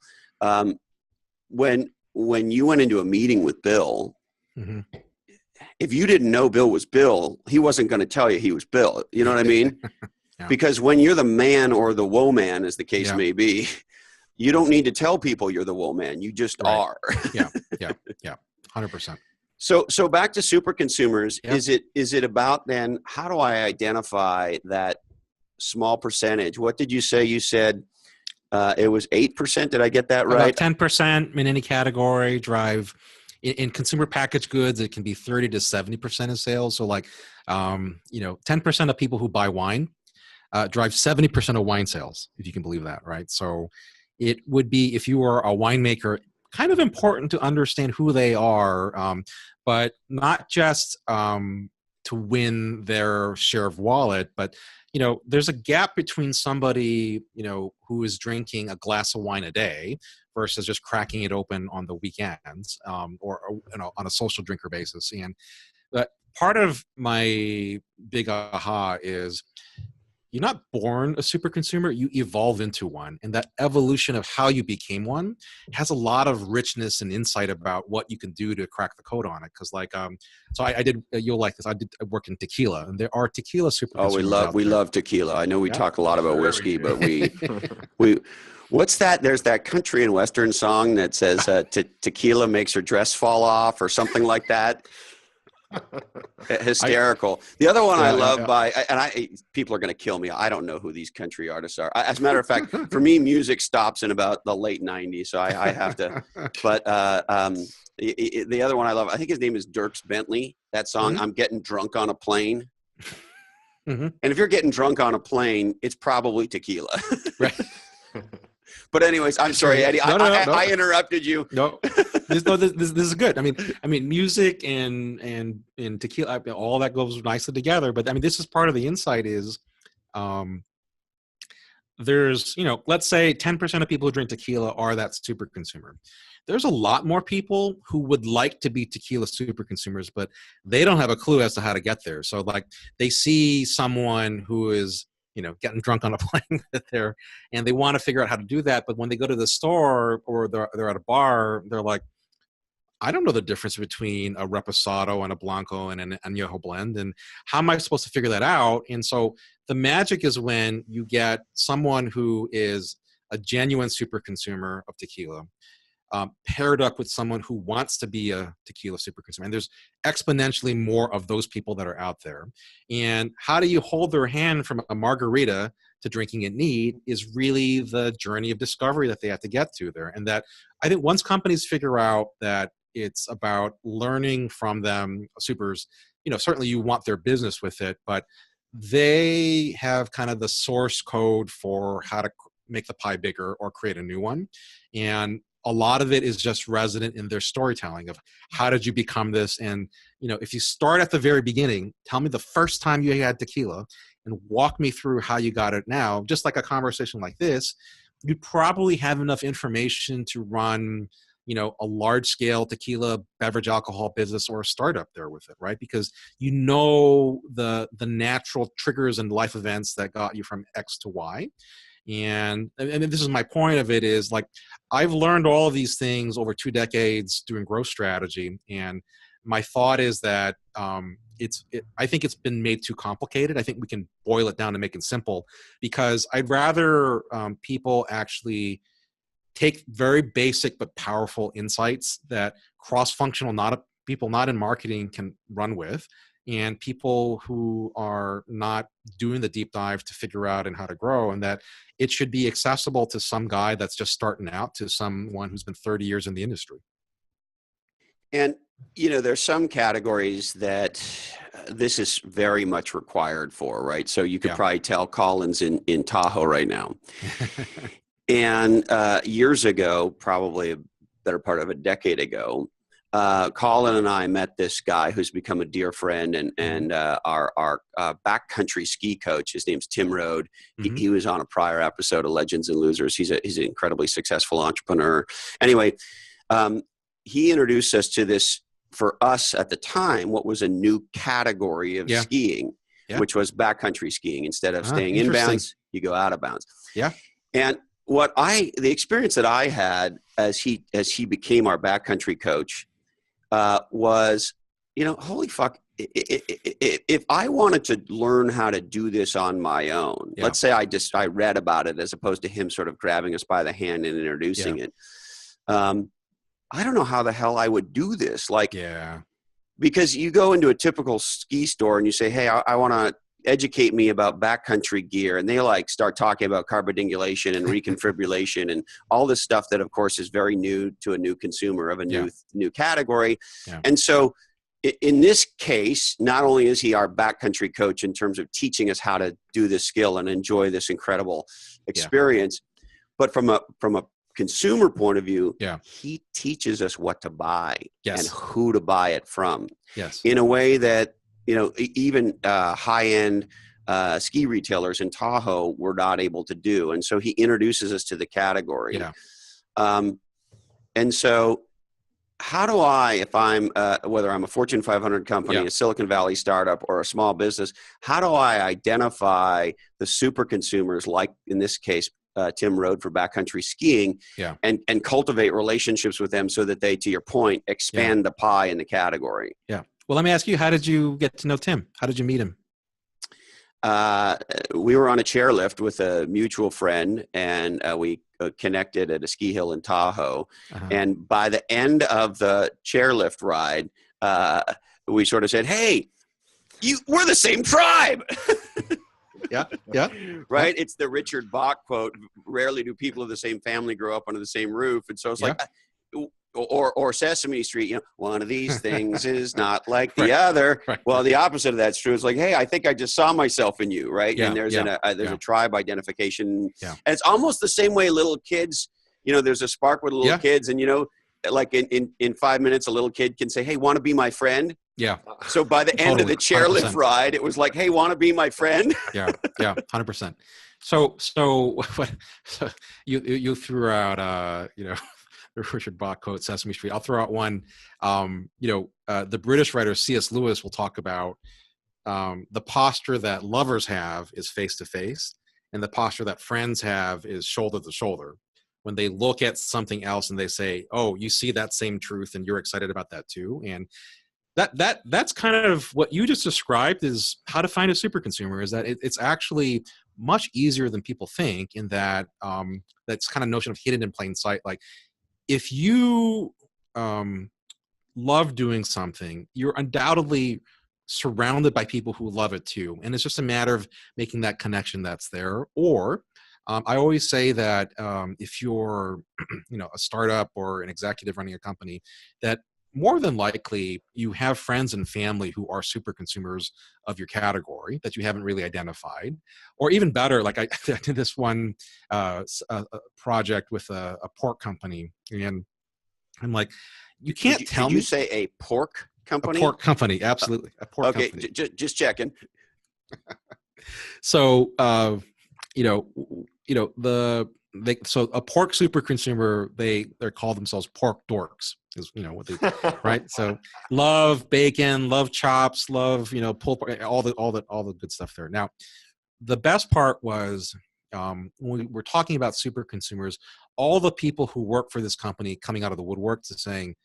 When you went into a meeting with Bill, if you didn't know Bill was Bill, he wasn't going to tell you he was Bill. You know what I mean? Because when you're the man or the woe man, as the case may be, you don't need to tell people you're the woe man. You just are. 100%. So back to super consumers, is it about then, how do I identify that small percentage? What did you say? You said it was 8%. Did I get that right? About 10% in any category drive. In consumer packaged goods, it can be 30 to 70% of sales. So like, 10% of people who buy wine drive 70% of wine sales, if you can believe that, right? So it would be, if you were a winemaker, kind of important to understand who they are, but not just to win their share of wallet, but there's a gap between somebody who is drinking a glass of wine a day versus just cracking it open on the weekends, or on a social drinker basis. And that part of my big aha is, you're not born a super consumer, you evolve into one. And that evolution of how you became one has a lot of richness and insight about what you can do to crack the code on it. Because so I did, you'll like this, I work in tequila, and there are tequila super consumers. We love tequila. I know we talk a lot about whiskey, but we what's that? There's that country and Western song that says tequila makes her dress fall off or something like that. Hysterical. The other one I love people are going to kill me. I don't know who these country artists are. As a matter of fact, for me, music stops in about the late 90s. So I have to, but the other one I love, I think his name is Dierks Bentley. That song, I'm Getting Drunk on a Plane. And if you're getting drunk on a plane, it's probably tequila. Right. But anyways, I'm sorry, Eddie. No. I interrupted you. No, this is good. I mean, music and tequila, all that goes nicely together. But I mean, this is part of the insight is, there's, let's say 10% of people who drink tequila are that super consumer. There's a lot more people who would like to be tequila super consumers, but they don't have a clue as to how to get there. So like, they see someone who is, getting drunk on a plane there, and they want to figure out how to do that. But when they go to the store or they're at a bar, they're like, I don't know the difference between a Reposado and a Blanco and an Añejo blend. And how am I supposed to figure that out? And so the magic is when you get someone who is a genuine super consumer of tequila, paired up with someone who wants to be a tequila super consumer. And there's exponentially more of those people that are out there. And how do you hold their hand from a margarita to drinking it neat is really the journey of discovery that they have to get to there. And that, I think, once companies figure out that it's about learning from them, supers, certainly you want their business with it, but they have kind of the source code for how to make the pie bigger or create a new one. And a lot of it is just resident in their storytelling of how did you become this? And, if you start at the very beginning, tell me the first time you had tequila and walk me through how you got it now, just like a conversation like this, you'd probably have enough information to run, a large scale tequila beverage alcohol business or a startup there with it, right? Because the natural triggers and life events that got you from X to Y. And this is my point of it is, like, I've learned all of these things over 2 decades doing growth strategy. And my thought is that I think it's been made too complicated. I think we can boil it down and make it simple, because I'd rather people actually take very basic but powerful insights that cross-functional people not in marketing can run with, and people who are not doing the deep dive to figure out and how to grow, and that it should be accessible to some guy that's just starting out to someone who's been 30 years in the industry. And, there's some categories that this is very much required for, right? So you could probably tell Colin's in Tahoe right now. And years ago, probably a better part of a decade ago, Colin and I met this guy who's become a dear friend and our backcountry ski coach. His name's Tim Rode. He was on a prior episode of Legends and Losers. He's an incredibly successful entrepreneur. Anyway, he introduced us to this, for us at the time, what was a new category of skiing, which was backcountry skiing. Instead of staying inbounds, you go out of bounds. Yeah. And the experience that I had as he became our backcountry coach, was, holy fuck, if I wanted to learn how to do this on my own, let's say I read about it as opposed to him sort of grabbing us by the hand and introducing it. I don't know how the hell I would do this. Because you go into a typical ski store and you say, hey, I want to educate me about backcountry gear. And they start talking about carbidingulation and reconfibulation and all this stuff that of course is very new to a new consumer of a new category. And so in this case, not only is he our backcountry coach in terms of teaching us how to do this skill and enjoy this incredible experience, but from a consumer point of view, he teaches us what to buy and who to buy it from in a way that, even high-end ski retailers in Tahoe were not able to do. And so he introduces us to the category. And so how do I, if I'm, whether I'm a Fortune 500 company, a Silicon Valley startup, or a small business, how do I identify the super consumers, like in this case, Tim Rode for backcountry skiing, and cultivate relationships with them so that they, to your point, expand the pie in the category? Well, let me ask you, how did you get to know Tim? How did you meet him? We were on a chairlift with a mutual friend, and we connected at a ski hill in Tahoe. And by the end of the chairlift ride, we sort of said, hey, we're the same tribe. Right? It's the Richard Bach quote, rarely do people of the same family grow up under the same roof. And so it's like, or Sesame Street, one of these things is not like the other. Well, the opposite of that's true. It's like, hey, I think I just saw myself in you, right? And there's a tribe identification. And it's almost the same way little kids, there's a spark with little kids, and like in 5 minutes, a little kid can say, hey, want to be my friend? So by the end of the chairlift 100%. Ride, it was like, hey, want to be my friend? 100%. So you threw out, the Richard Bach quote, Sesame Street. I'll throw out one. The British writer C.S. Lewis will talk about the posture that lovers have is face to face, and the posture that friends have is shoulder to shoulder. When they look at something else and they say, "Oh, you see that same truth, and you're excited about that too," and that's kind of what you just described is how to find a super consumer. Is that it's actually much easier than people think. In that that's kind of notion of hidden in plain sight. Like, if you love doing something, you're undoubtedly surrounded by people who love it too. And it's just a matter of making that connection that's there. Or I always say that if you're a startup or an executive running a company, that more than likely you have friends and family who are super consumers of your category that you haven't really identified. Or even better, like I did this one project with a pork company, and I'm like, you can't tell me. Did you say a pork company? A pork company, absolutely. A pork company. Just checking. So, so a pork super consumer, they call themselves pork dorks, is what they right. So love bacon, love chops, love pulled pork, all the good stuff there. Now, the best part was when we were talking about super consumers, all the people who work for this company coming out of the woodwork to saying,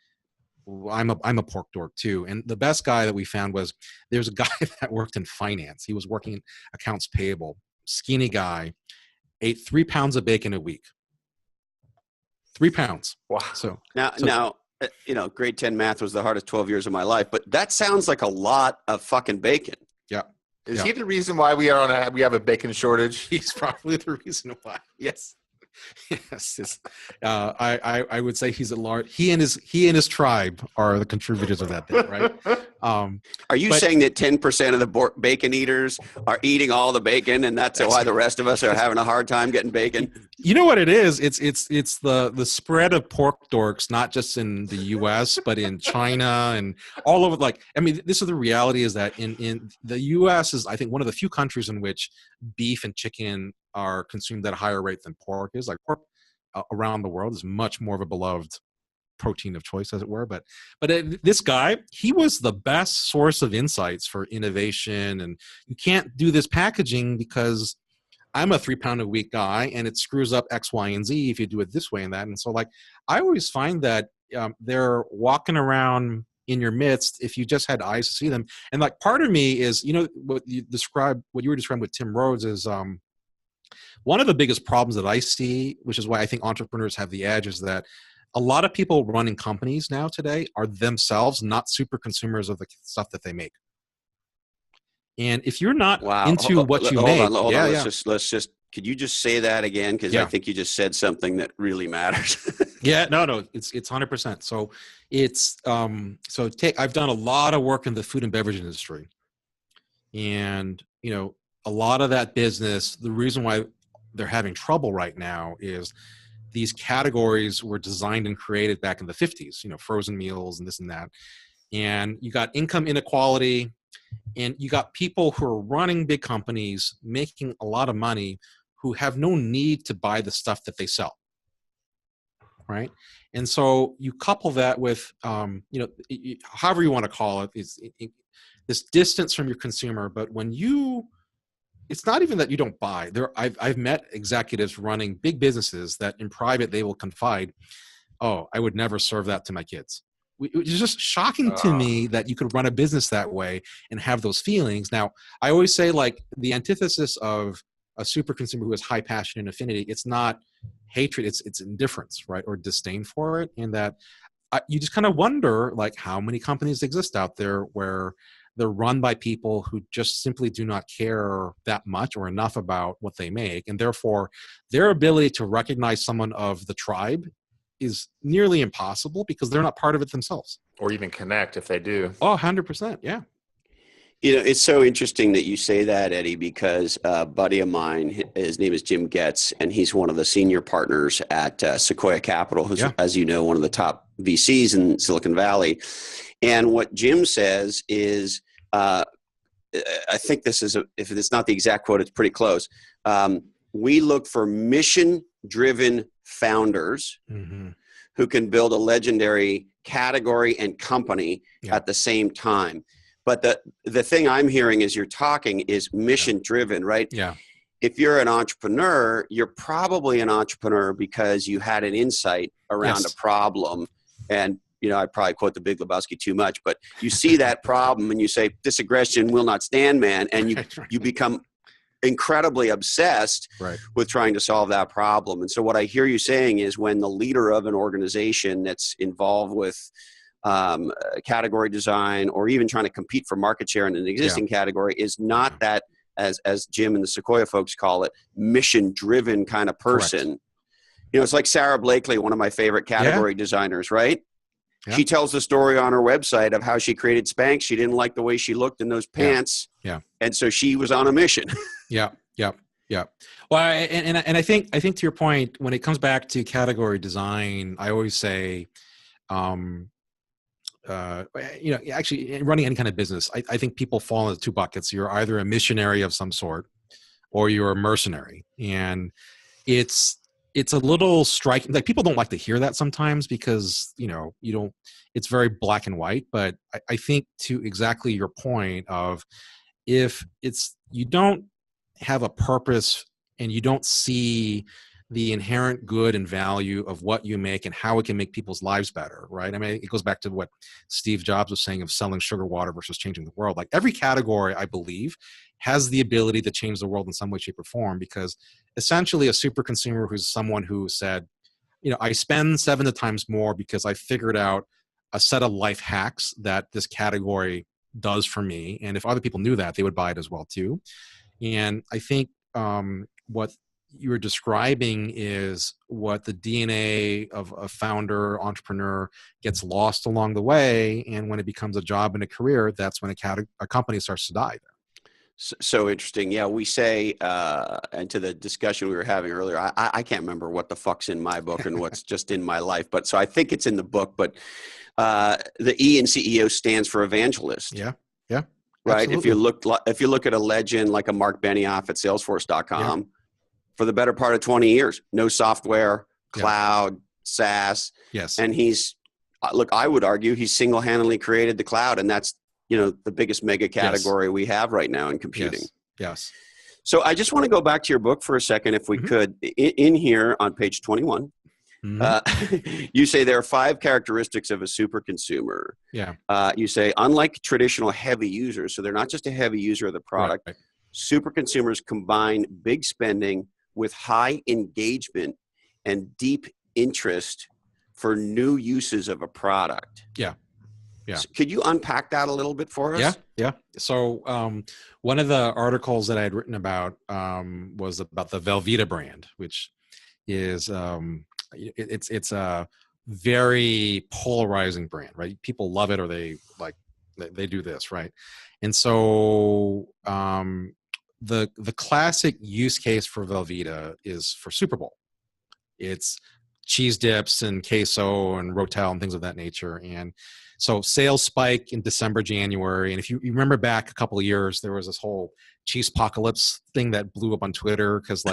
well, I'm a pork dork too. And the best guy that we found was, there's a guy that worked in finance. He was working in accounts payable, skinny guy, ate 3 pounds of bacon a week. 3 pounds. Wow. So Now, grade 10 math was the hardest 12 years of my life, but that sounds like a lot of fucking bacon. yeah. Is he the reason why we have a bacon shortage? He's probably the reason why. Yes. Yes. I would say he's a large. He and his tribe are the contributors of that thing, right? Are you saying that 10% of the bacon eaters are eating all the bacon, and that's why the rest of us are having a hard time getting bacon? You know what it is? It's the spread of pork dorks, not just in the U.S. but in China and all over. Like, I mean, this is the reality: is that in the U.S. is, I think, one of the few countries in which beef and chicken are consumed at a higher rate than pork is. Like, pork around the world is much more of a beloved protein of choice, as it were. But this guy, he was the best source of insights for innovation. And you can't do this packaging because I'm a 3 pound a week guy, and it screws up X, Y, and Z if you do it this way and that. And so, like, I always find that they're walking around in your midst if you just had eyes to see them. And like, part of me is, what you were describing with Tim Rhodes is one of the biggest problems that I see, which is why I think entrepreneurs have the edge, is that a lot of people running companies now today are themselves not super consumers of the stuff that they make. And if you're not into what you make, hold on. Let's just. Could you just say that again? Because I think you just said something that really matters. No, it's 100%. So it's I've done a lot of work in the food and beverage industry, and a lot of that business. The reason why they're having trouble right now is these categories were designed and created back in the 50s. Frozen meals and this and that, and you got income inequality. And you got people who are running big companies, making a lot of money, who have no need to buy the stuff that they sell, right? And so you couple that with, however you want to call it, this distance from your consumer. But when it's not even that you don't buy. I've met executives running big businesses that in private they will confide, "Oh, I would never serve that to my kids." It's just shocking to me that you could run a business that way and have those feelings. Now, I always say, like, the antithesis of a super consumer who has high passion and affinity, it's not hatred, it's indifference, right? Or disdain for it. And that you just kind of wonder, like, how many companies exist out there where they're run by people who just simply do not care that much or enough about what they make. And therefore, their ability to recognize someone of the tribe is nearly impossible because they're not part of it themselves. Or even connect if they do. Oh, 100%. Yeah. It's so interesting that you say that, Eddie, because a buddy of mine, his name is Jim Getz, and he's one of the senior partners at Sequoia Capital, who's, as you know, one of the top VCs in Silicon Valley. And what Jim says is, I think this is, if it's not the exact quote, it's pretty close. We look for mission-driven founders who can build a legendary category and company at the same time. But the thing I'm hearing as you're talking is mission-driven, right? Yeah. If you're an entrepreneur, you're probably an entrepreneur because you had an insight around a problem. And, I probably quote the Big Lebowski too much, but you see that problem and you say, "This aggression will not stand, man." And you become incredibly obsessed with trying to solve that problem. And so what I hear you saying is, when the leader of an organization that's involved with category design or even trying to compete for market share in an existing category is not that, as Jim and the Sequoia folks call it, mission-driven kind of person. It's like Sarah Blakely, one of my favorite category designers, right? Yeah. She tells the story on her website of how she created Spanx. She didn't like the way she looked in those pants. Yeah. And so she was on a mission. Yeah. Well, and I think to your point, when it comes back to category design, I always say, actually, in running any kind of business, I think people fall into two buckets. You're either a missionary of some sort, or you're a mercenary, and it's a little striking. Like, people don't like to hear that sometimes because you don't. It's very black and white. But I think, to exactly your point of, if you don't have a purpose and you don't see the inherent good and value of what you make and how it can make people's lives better, right? I mean, it goes back to what Steve Jobs was saying of selling sugar water versus changing the world. Like, every category, I believe, has the ability to change the world in some way, shape, or form, because essentially a super consumer who's someone who said, I spend 7 times more because I figured out a set of life hacks that this category does for me. And if other people knew that, they would buy it as well too. And I think what you're describing is what the DNA of a founder, entrepreneur gets lost along the way. And when it becomes a job and a career, that's when a company starts to die. So interesting. Yeah, we say, and to the discussion we were having earlier, I can't remember what the fuck's in my book and what's just in my life. But so I think it's in the book, but the E in CEO stands for evangelist. Yeah. Yeah. Right. Absolutely. If you look at a legend like a Mark Benioff at Salesforce.com, for the better part of 20 years, no software, cloud, SaaS. Yes. And I would argue he's single-handedly created the cloud, and that's, the biggest mega category we have right now in computing. Yes. So I just want to go back to your book for a second, if we could. In here on page 21, you say there are 5 characteristics of a super consumer. Yeah. You say, unlike traditional heavy users, so they're not just a heavy user of the product, right. Super consumers combine big spending with high engagement and deep interest for new uses of a product. Yeah. Yeah. So could you unpack that a little bit for us? Yeah. So one of the articles that I had written about was about the Velveeta brand, which is it's a very polarizing brand, right? People love it or they do this, right? And so the classic use case for Velveeta is for Super Bowl. It's cheese dips and queso and rotel and things of that nature. And so sales spike in December, January. And if you remember back a couple of years, there was this whole cheese apocalypse thing that blew up on Twitter because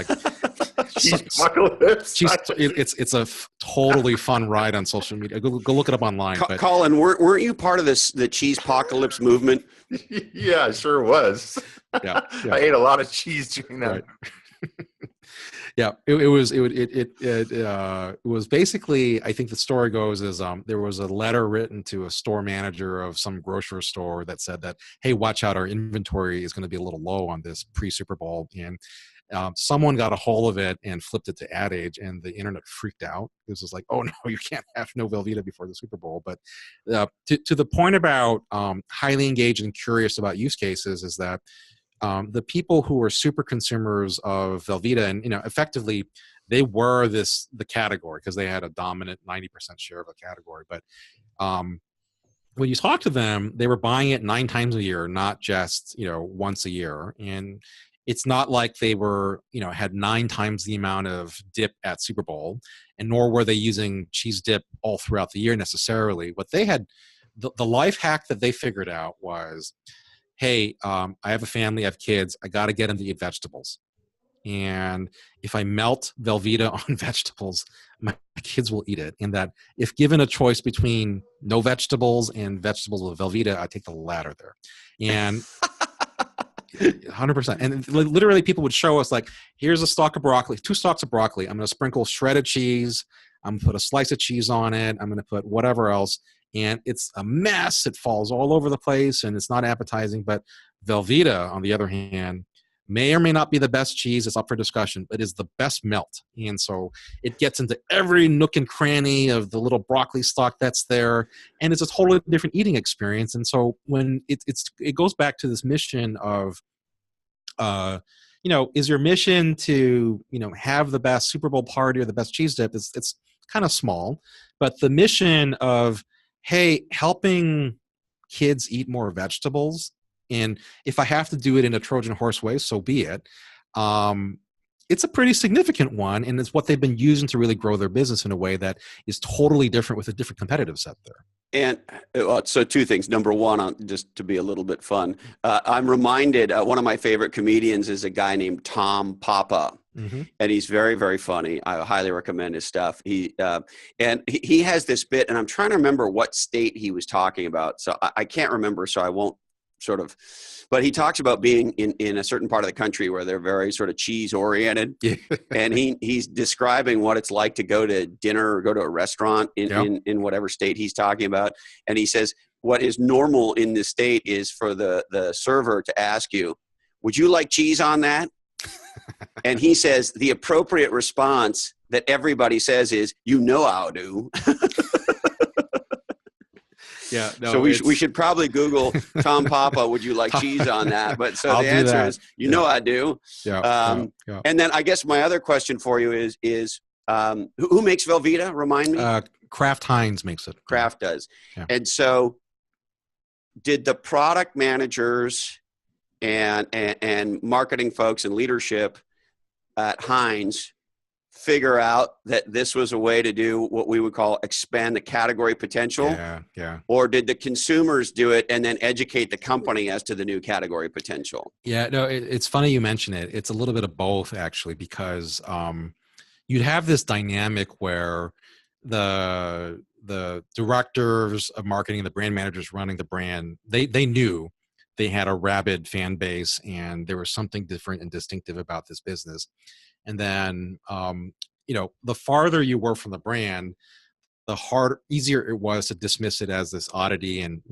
cheese apocalypse. It's a totally fun ride on social media. Go look it up online. Colin, weren't you part of the cheese apocalypse movement? Yeah, it sure was. Yeah. I ate a lot of cheese during that. Right. Yeah, it was basically, I think the story goes is there was a letter written to a store manager of some grocery store that said that, hey, watch out, our inventory is going to be a little low on this pre-Super Bowl. And someone got a hold of it and flipped it to Ad Age, and the internet freaked out. It was just like, oh no, you can't have no Velveeta before the Super Bowl. But to the point about highly engaged and curious about use cases is that the people who were super consumers of Velveeta, and effectively they were the category because they had a dominant 90% share of the category. But when you talk to them, they were buying it 9 times a year, not just once a year. And it's not like they were had 9 times the amount of dip at Super Bowl, and nor were they using cheese dip all throughout the year necessarily. What they had, the life hack that they figured out was, hey, I have a family, I have kids, I got to get them to eat vegetables. And if I melt Velveeta on vegetables, my kids will eat it. And that if given a choice between no vegetables and vegetables with Velveeta, I take the latter there. And 100%. And literally people would show us here's a stalk of broccoli, 2 stalks of broccoli. I'm going to sprinkle shredded cheese. I'm going to put a slice of cheese on it. I'm going to put whatever else. And it's a mess. It falls all over the place and it's not appetizing. But Velveeta, on the other hand, may or may not be the best cheese. It's up for discussion, but is the best melt. And so it gets into every nook and cranny of the little broccoli stalk that's there. And it's a totally different eating experience. And so when it goes back to this mission of, is your mission to, have the best Super Bowl party or the best cheese dip? It's kind of small, but the mission of, hey, helping kids eat more vegetables, and if I have to do it in a Trojan horse way, so be it. It's a pretty significant one, and it's what they've been using to really grow their business in a way that is totally different with a different competitive set there. And so 2 things. Number one, just to be a little bbit fun, I'm reminded one of my favorite comedians is a guy named Tom Papa. Mm-hmm. And he's very, very funny. I highly recommend his stuff. He has this bit, and I'm trying to remember what state he was talking about. So I can't remember, so I won't but he talks about being in a certain part of the country where they're very sort of cheese oriented. Yeah. And he's describing what it's like to go to dinner or go to a restaurant in whatever state he's talking about. And he says, what is normal in this state is for the server to ask you, would you like cheese on that? And he says the appropriate response that everybody says is, you know I'll do. Yeah. No, so we should probably Google Tom Papa, would you like cheese on that? But so I'll the do answer that. is, you know I do. Yeah. And then I guess my other question for you is who makes Velveeta? Remind me. Kraft Heinz makes it. Kraft does. Yeah. And so did the product managers and marketing folks and leadership at Heinz figure out that this was a way to do what we would call expand the category potential? Yeah. Or did the consumers do it and then educate the company as to the new category potential? Yeah, no, it's funny you mention it. It's a little bit of both, actually, because you'd have this dynamic where the directors of marketing, the brand managers running the brand, they knew they had a rabid fan base and there was something different and distinctive about this business. And then, the farther you were from the brand, the easier it was to dismiss it as this oddity and,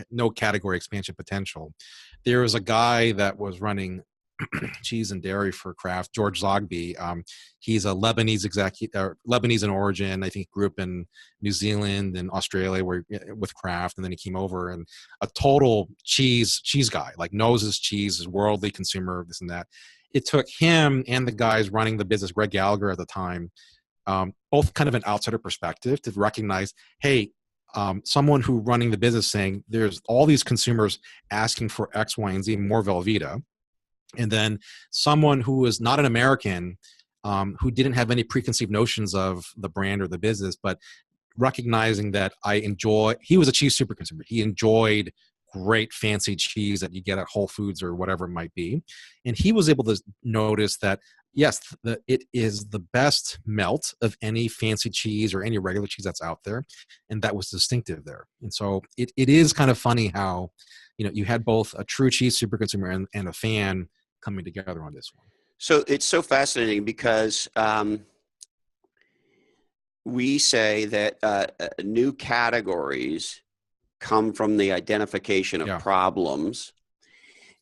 no category expansion potential. There was a guy that was running cheese and dairy for Kraft, George Zogby. He's a Lebanese Lebanese in origin. I think he grew up in New Zealand and Australia with Kraft, and then he came over, and a total cheese guy, like knows his cheese, is worldly consumer, this and that. It took him and the guys running the business, Greg Gallagher at the time, both kind of an outsider perspective to recognize, hey, someone who running the business saying there's all these consumers asking for X, Y, and Z, more Velveeta. And then someone who was not an American, who didn't have any preconceived notions of the brand or the business, but recognizing that he was a cheese super consumer. He enjoyed great fancy cheese that you get at Whole Foods or whatever it might be. And he was able to notice that, yes, it is the best melt of any fancy cheese or any regular cheese that's out there. And that was distinctive there. And so it is kind of funny how, you had both a true cheese super consumer and a fan coming together on this one. So it's so fascinating because we say that new categories come from the identification of problems,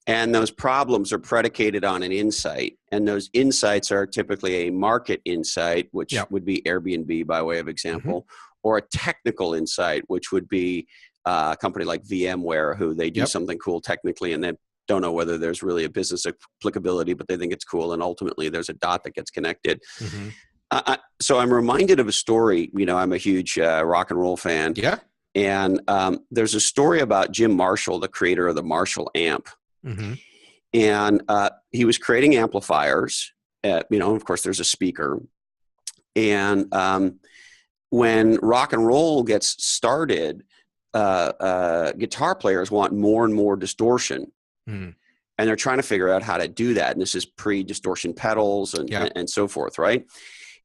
and those problems are predicated on an insight, and those insights are typically a market insight, which would be Airbnb by way of example, or a technical insight, which would be a company like VMware, who they do something cool technically and then don't know whether there's really a business applicability, but they think it's cool, and ultimately there's a dot that gets connected. So I'm reminded of a story. I'm a huge rock and roll fan. Yeah. And there's a story about Jim Marshall, the creator of the Marshall amp. And he was creating amplifiers. Of course, there's a speaker. And when rock and roll gets started, guitar players want more and more distortion. And they're trying to figure out how to do that. And this is pre-distortion pedals and so forth, right?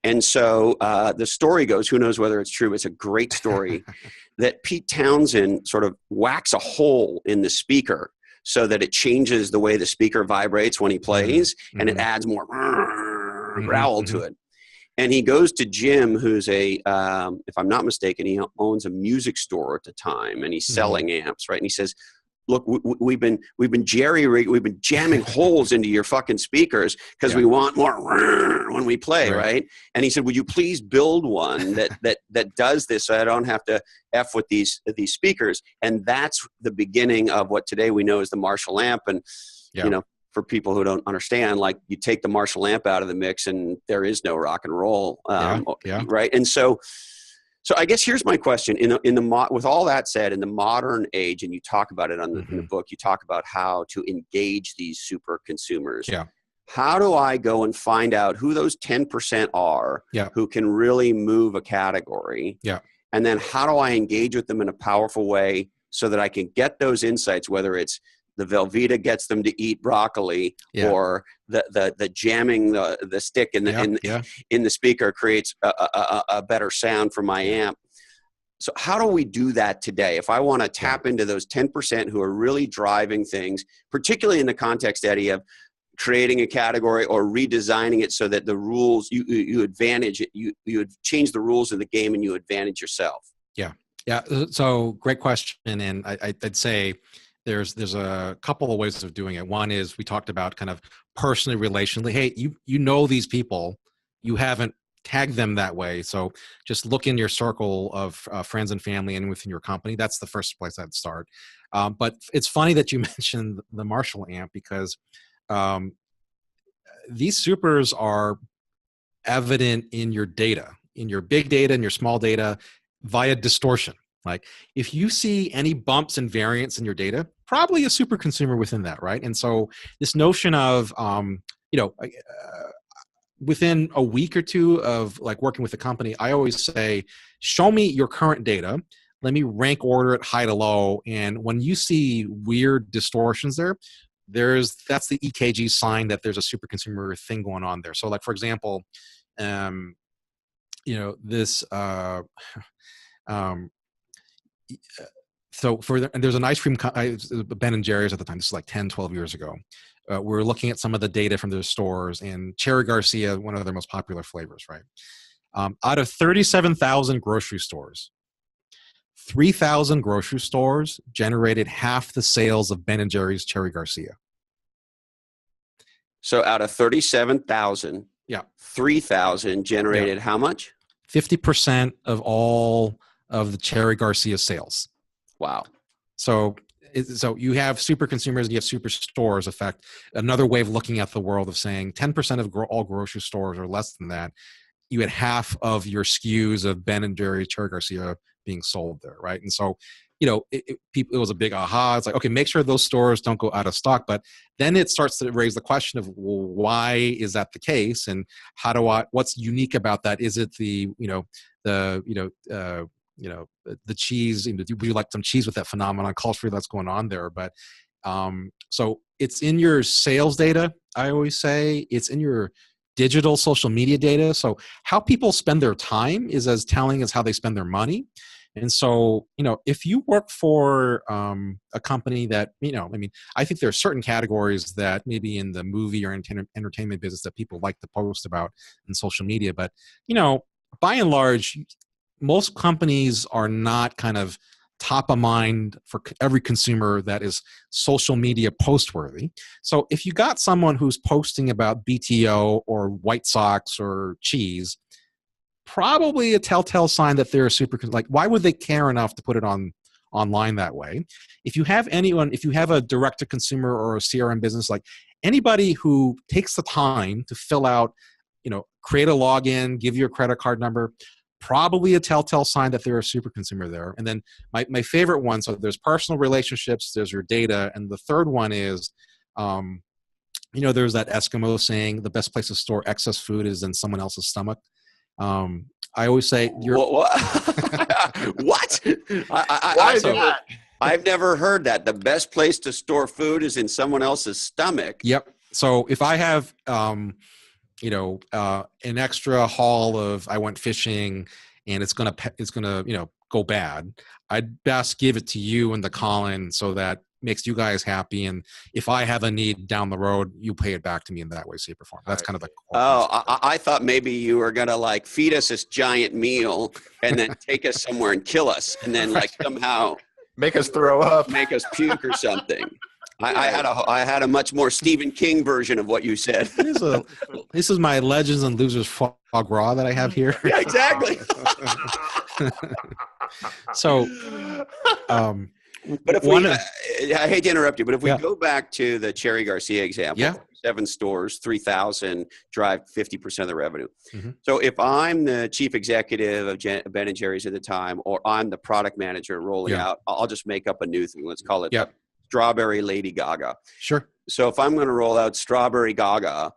And so the story goes, who knows whether it's true, it's a great story, that Pete Townsend sort of whacks a hole in the speaker so that it changes the way the speaker vibrates when he plays, and it adds more growl to it. And he goes to Jim, who's if I'm not mistaken, he owns a music store at the time, and he's selling amps, right? And he says, look, we've been jamming holes into your fucking speakers because we want more when we play, right? And he said, would you please build one that does this so I don't have to F with these speakers? And that's the beginning of what today we know as the Marshall amp. And for people who don't understand, like, you take the Marshall amp out of the mix and there is no rock and roll, right? And so I guess here's my question: with all that said, in the modern age, and you talk about it in the book, you talk about how to engage these super consumers. How do I go and find out who those 10% are who can really move a category? And then how do I engage with them in a powerful way so that I can get those insights, whether it's the Velveeta gets them to eat broccoli, or the jamming the stick in the speaker creates a better sound for my amp. So how do we do that today? If I want to tap into those 10% who are really driving things, particularly in the context, Eddie, of creating a category or redesigning it so that the rules, you advantage it, you change the rules of the game and you advantage yourself. Yeah. So great question. And I'd say, there's a couple of ways of doing it. One is we talked about kind of personally, relationally. Hey, you know these people, you haven't tagged them that way, so just look in your circle of friends and family and within your company. That's the first place I'd start. But it's funny that you mentioned the Marshall amp, because these supers are evident in your data, in your big data and your small data, via distortion. Like if you see any bumps and variance in your data, probably a super consumer within that, right? And so this notion of, within a week or two of like working with a company, I always say, show me your current data. Let me rank order it high to low. And when you see weird distortions there, that's the EKG sign that there's a super consumer thing going on there. So like, for example, this, so there's an ice cream, Ben and Jerry's at the time, this is like 10, 12 years ago. We're looking at some of the data from their stores, and Cherry Garcia, one of their most popular flavors, right? Out of 37,000 grocery stores, 3,000 grocery stores generated half the sales of Ben and Jerry's Cherry Garcia. So out of 37,000, 3,000 generated how much? 50% of all of the Cherry Garcia sales. Wow. So you have super consumers and you have super stores effect. Another way of looking at the world of saying 10% of all grocery stores or less than that, you had half of your SKUs of Ben and Jerry's Cherry Garcia being sold there, right? And so, it was a big aha. It's like, okay, make sure those stores don't go out of stock. But then it starts to raise the question of, well, why is that the case? And what's unique about that? Is it the cheese? Would you like some cheese with that phenomenon culture that's going on there? But so it's in your sales data. I always say it's in your digital social media data. So how people spend their time is as telling as how they spend their money. And so, if you work for a company that, I think there are certain categories that maybe in the movie or entertainment business that people like to post about in social media. But, by and large, most companies are not kind of top of mind for every consumer that is social media post worthy. So if you got someone who's posting about BTO or White Sox or cheese, probably a telltale sign that they're why would they care enough to put it online that way? If you have a direct to consumer or a CRM business, like anybody who takes the time to fill out, create a login, give you a credit card number, probably a telltale sign that they're a super consumer there. And then my favorite one, so there's personal relationships, there's your data, and the third one is, there's that Eskimo saying, the best place to store excess food is in someone else's stomach. I always say, what? I've never heard that. The best place to store food is in someone else's stomach. Yep. So if I have, an extra haul of, I went fishing and it's gonna, go bad, I'd best give it to you and the Colin so that makes you guys happy. And if I have a need down the road, you pay it back to me in that way, shape, or form. That's kind of the core concept. I thought maybe you were going to feed us this giant meal and then take us somewhere and kill us. And then somehow make us throw up, make us puke or something. I had a much more Stephen King version of what you said. This is my Legends and Losers foie gras that I have here. Yeah, exactly. So, but if I hate to interrupt you, but if we go back to the Cherry Garcia example, 7 stores, 3,000 drive 50% of the revenue. Mm-hmm. So if I'm the chief executive of Ben and Jerry's at the time, or I'm the product manager rolling out, I'll just make up a new thing. Let's call it Strawberry Lady Gaga. Sure. So if I'm going to roll out Strawberry Gaga,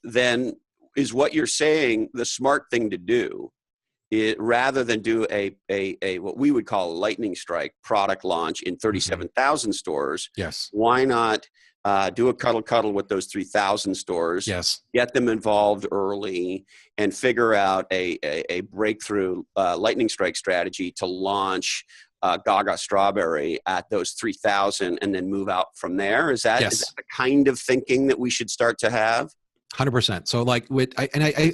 then is what you're saying the smart thing to do? Rather than do a what we would call a lightning strike product launch in 37,000 stores, why not do a cuddle with those 3,000 stores, get them involved early, and figure out a breakthrough lightning strike strategy to launch Gaga Strawberry at those 3,000 and then move out from there? Is that the kind of thinking that we should start to have? 100%. So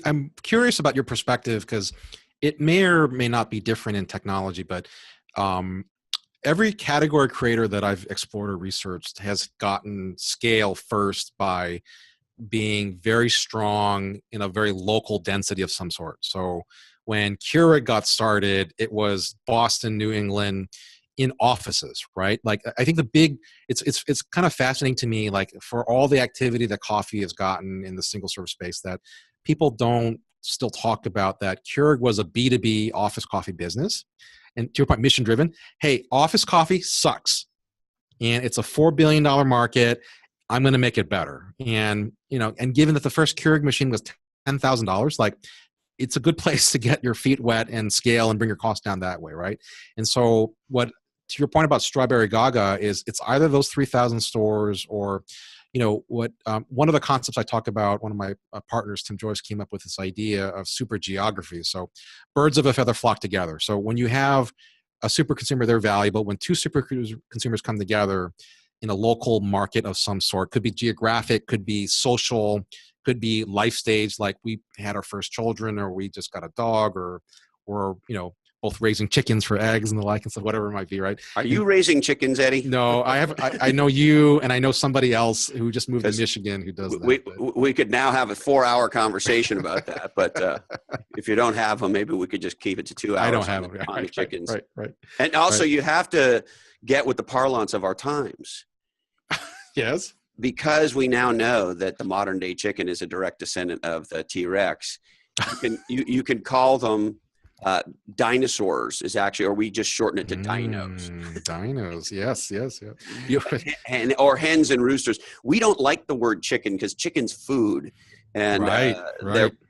I'm curious about your perspective, because it may or may not be different in technology, but every category creator that I've explored or researched has gotten scale first by being very strong in a very local density of some sort. So when Keurig got started, it was Boston, New England, in offices, right? Like I think it's kind of fascinating to me, like for all the activity that coffee has gotten in the single serve space, that people don't still talk about that Keurig was a B2B office coffee business. And to your point, mission driven. Hey, office coffee sucks. And it's a $4 billion market. I'm going to make it better. And, and given that the first Keurig machine was $10,000, like it's a good place to get your feet wet and scale and bring your costs down that way. Right. And so to your point about Strawberry Gaga is it's either those 3,000 stores or, one of the concepts I talk about, one of my partners, Tim Joyce, came up with this idea of super geography. So birds of a feather flock together. So when you have a super consumer, they're valuable. When two super consumers come together in a local market of some sort, could be geographic, could be social, could be life stage, like we had our first children, or we just got a dog, or both raising chickens for eggs and the like, and so whatever it might be, right? Are you raising chickens, Eddie? No, I know you, and I know somebody else who just moved to Michigan who does that. We could now have a 4-hour conversation about that, but if you don't have them, maybe we could just keep it to 2 hours. I don't have them. On the chickens. Right. And also you have to get with the parlance of our times. Yes. Because we now know that the modern day chicken is a direct descendant of the T-Rex, you can call them dinosaurs is actually, or we just shorten it to dinos. Dinos, yes. Or hens and roosters. We don't like the word chicken because chicken's food, and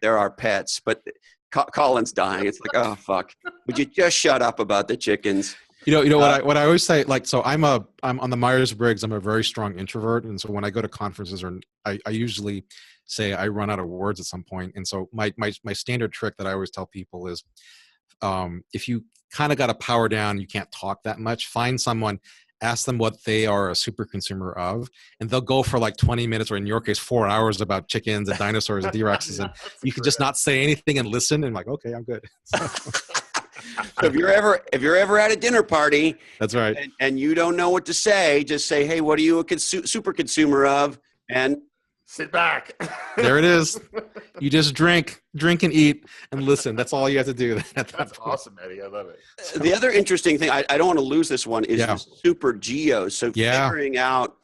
they're our pets. But Colin's dying. It's like, oh fuck! Would you just shut up about the chickens? What I always say, like, so I'm on the Myers-Briggs. I'm a very strong introvert, and so when I go to conferences, or I usually say I run out of words at some point. And so my standard trick that I always tell people is, if you kind of got to power down, you can't talk that much. Find someone, ask them what they are a super consumer of, and they'll go for like 20 minutes, or in your case, 4 hours about chickens and dinosaurs and T-Rexes, and you can just not say anything and listen, and like, okay, I'm good. So if you're ever at a dinner party, that's right, and you don't know what to say, just say, "Hey, what are you a super consumer of?" And sit back. There it is. You just drink and eat and listen. That's all you have to do. That's awesome, Eddie. I love it. The other interesting thing, I don't want to lose this one, is the super geos. So figuring out,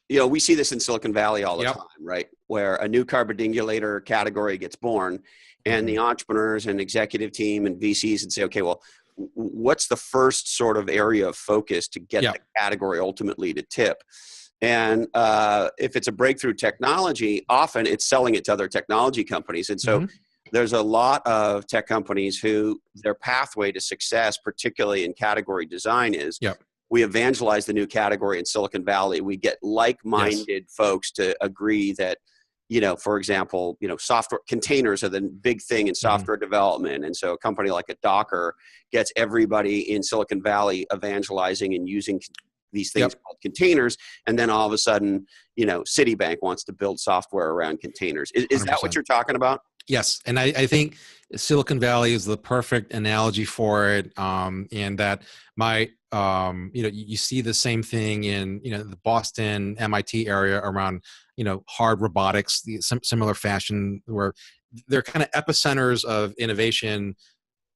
we see this in Silicon Valley all the time, right? Where a new carbidingulator category gets born, and the entrepreneurs and executive team and VCs and say, okay, well, what's the first sort of area of focus to get the category ultimately to tip? And if it's a breakthrough technology, often it's selling it to other technology companies. And so there's a lot of tech companies who their pathway to success, particularly in category design, is we evangelize the new category in Silicon Valley. We get like-minded folks to agree that, for example, software containers are the big thing in software development. And so a company like a Docker gets everybody in Silicon Valley evangelizing and using these things called containers. And then all of a sudden, Citibank wants to build software around containers. Is that what you're talking about? Yes. And I think Silicon Valley is the perfect analogy for it. And that you see the same thing in, the Boston, MIT area around, hard robotics, the similar fashion, where they're kind of epicenters of innovation,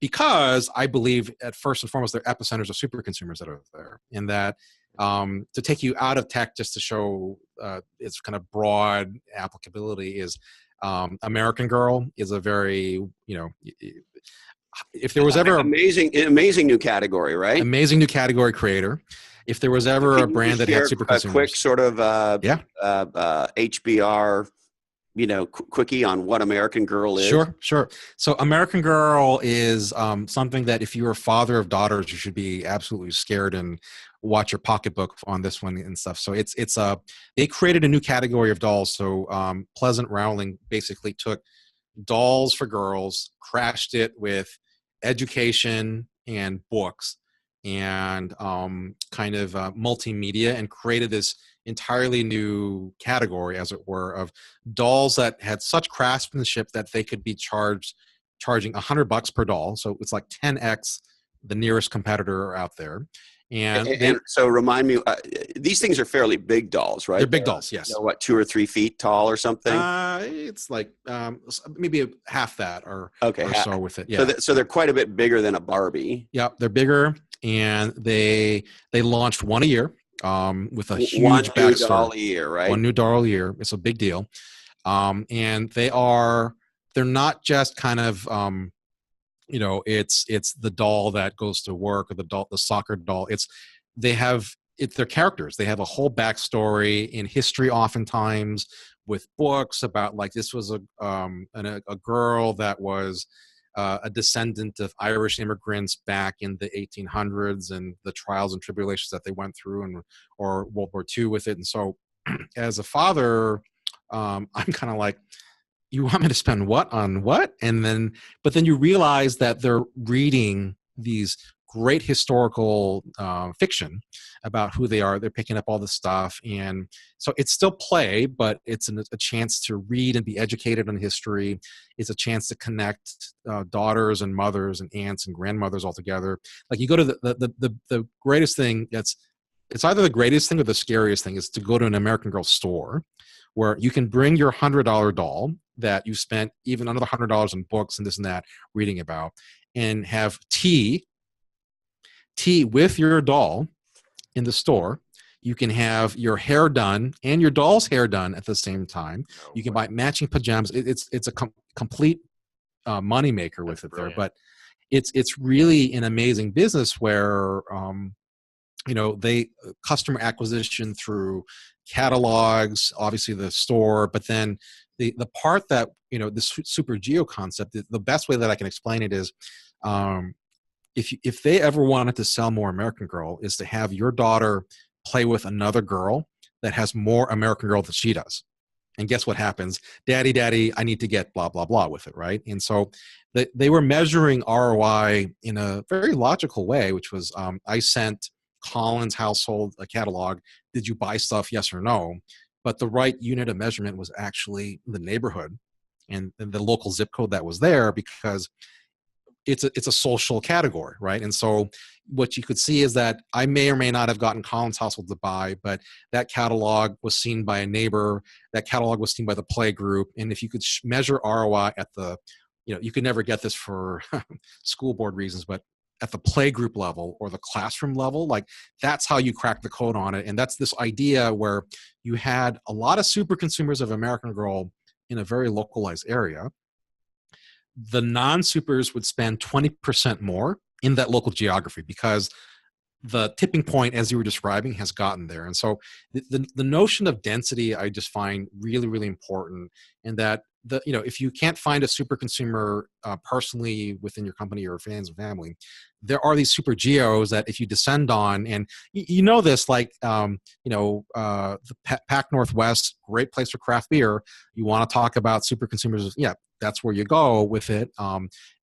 because I believe at first and foremost, they're epicenters of super consumers that are there. And that to take you out of tech, just to show its kind of broad applicability, is American Girl is a very, if there was ever amazing new category, right? Amazing new category creator. If there was ever a brand that had super consumers. A quick sort of HBR, quickie on what American Girl is. Sure. So American Girl is something that if you're a father of daughters, you should be absolutely scared and watch your pocketbook on this one and stuff. So it's they created a new category of dolls. So Pleasant Rowling basically took dolls for girls, crashed it with education and books and kind of multimedia, and created this entirely new category, as it were, of dolls that had such craftsmanship that they could be charging $100 per doll. So it's like 10x the nearest competitor out there. And so remind me, these things are fairly big dolls, right? They're big dolls, yes. They're what, 2 or 3 feet tall or something? It's like maybe half that or Okay, so with it. Yeah. So they're quite a bit bigger than a Barbie. Yeah, they're bigger, and they launched one a year with a huge backstory. 1 new doll a year, right? 1 new doll a year. It's a big deal. And they're not just kind of it's the doll that goes to work, or the soccer doll. They're characters. They have a whole backstory in history, oftentimes with books about, like, this was a girl that was a descendant of Irish immigrants back in the 1800s, and the trials and tribulations that they went through, or World War II with it. And so, as a father, I'm kind of like, you want me to spend what on what? But then you realize that they're reading these great historical fiction about who they are. They're picking up all this stuff. And so it's still play, but it's a chance to read and be educated on history. It's a chance to connect daughters and mothers and aunts and grandmothers all together. Like, you go to the greatest thing, it's either the greatest thing or the scariest thing, is to go to an American Girl store where you can bring your $100 doll that you spent even another $100 in books and this and that reading about, and have tea with your doll in the store. You can have your hair done and your doll's hair done at the same time. You can buy matching pajamas. It's a complete money maker with it there. But it's really an amazing business where they customer acquisition through catalogs, obviously the store, but then the part that the super geo concept, the best way that I can explain it is, if they ever wanted to sell more American Girl, is to have your daughter play with another girl that has more American Girl than she does. And guess what happens? Daddy, I need to get blah, blah, blah with it, right? And so they were measuring ROI in a very logical way, which was, I sent Colin's household a catalog. Did you buy stuff? Yes or no? But the right unit of measurement was actually the neighborhood and the local zip code that was there, because it's a social category, right? And so what you could see is that I may or may not have gotten Colin's household to buy, but that catalog was seen by a neighbor. That catalog was seen by the play group. And if you could measure ROI at the, you could never get this for school board reasons, but at the play group level or the classroom level, like, that's how you crack the code on it. And that's this idea where you had a lot of super consumers of American Girl in a very localized area. The non-supers would spend 20% more in that local geography, because the tipping point, as you were describing, has gotten there. And so the notion of density, I just find really, really important. And that if you can't find a super consumer personally within your company or fans and family, there are these super geos that if you descend on, and this, like, the Pac Northwest, great place for craft beer. You want to talk about super consumers? Yeah, that's where you go with it.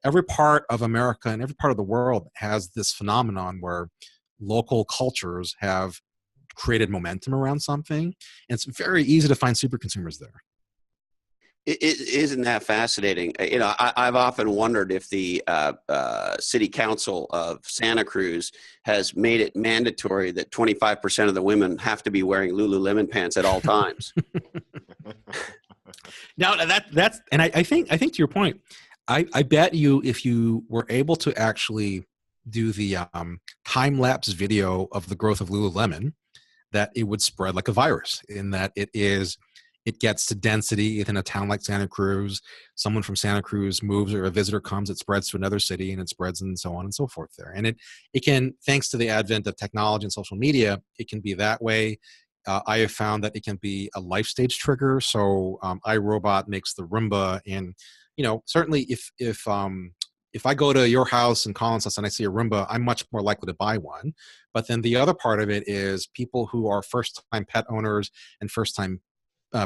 Every part of America and every part of the world has this phenomenon where local cultures have created momentum around something, and it's very easy to find super consumers there. Isn't that fascinating? I've often wondered if the city council of Santa Cruz has made it mandatory that 25% of the women have to be wearing Lululemon pants at all times. Now that's, and I think to your point, I bet you, if you were able to actually do the time-lapse video of the growth of Lululemon, that it would spread like a virus, in that it gets to density in a town like Santa Cruz. Someone from Santa Cruz moves, or a visitor comes, it spreads to another city, and it spreads, and so on and so forth there. And it can, thanks to the advent of technology and social media, it can be that way. I have found that it can be a life stage trigger. So iRobot makes the Roomba, and certainly if I go to your house in Collins and I see a Roomba, I'm much more likely to buy one. But then the other part of it is people who are first-time pet owners and first-time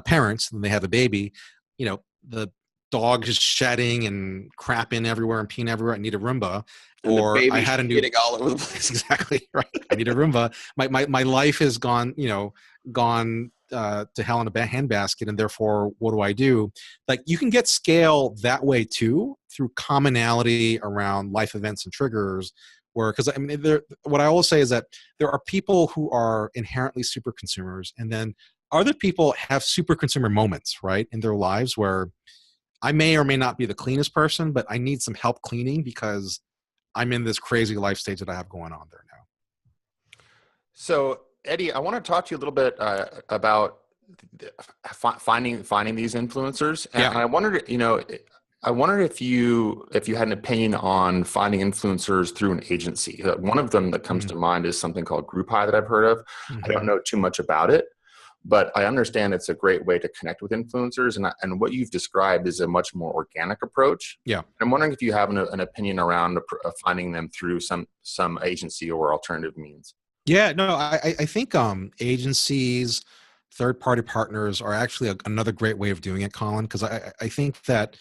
parents, and they have a baby, the dog is shedding and crapping everywhere and peeing everywhere. I need a Roomba. And or the baby's I had a new getting all over the place. Exactly right. I need a Roomba. My life has gone to hell in a handbasket, and therefore, what do? Like, you can get scale that way too, through commonality around life events and triggers, because I mean, what I will say is that there are people who are inherently super consumers, and then other people have super consumer moments, right, in their lives where I may or may not be the cleanest person, but I need some help cleaning because I'm in this crazy life stage that I have going on there now. So, Eddie, I want to talk to you a little bit about finding these influencers, and Yeah. I wondered, if you had an opinion on finding influencers through an agency. One of them that comes to mind is something called Group High that I've heard of. I don't know too much about it, but I understand it's a great way to connect with influencers, and what you've described is a much more organic approach. Yeah. I'm wondering if you have an opinion around finding them through some agency or alternative means. Yeah, no, I think agencies, third-party partners are actually another great way of doing it, Colin, because I think that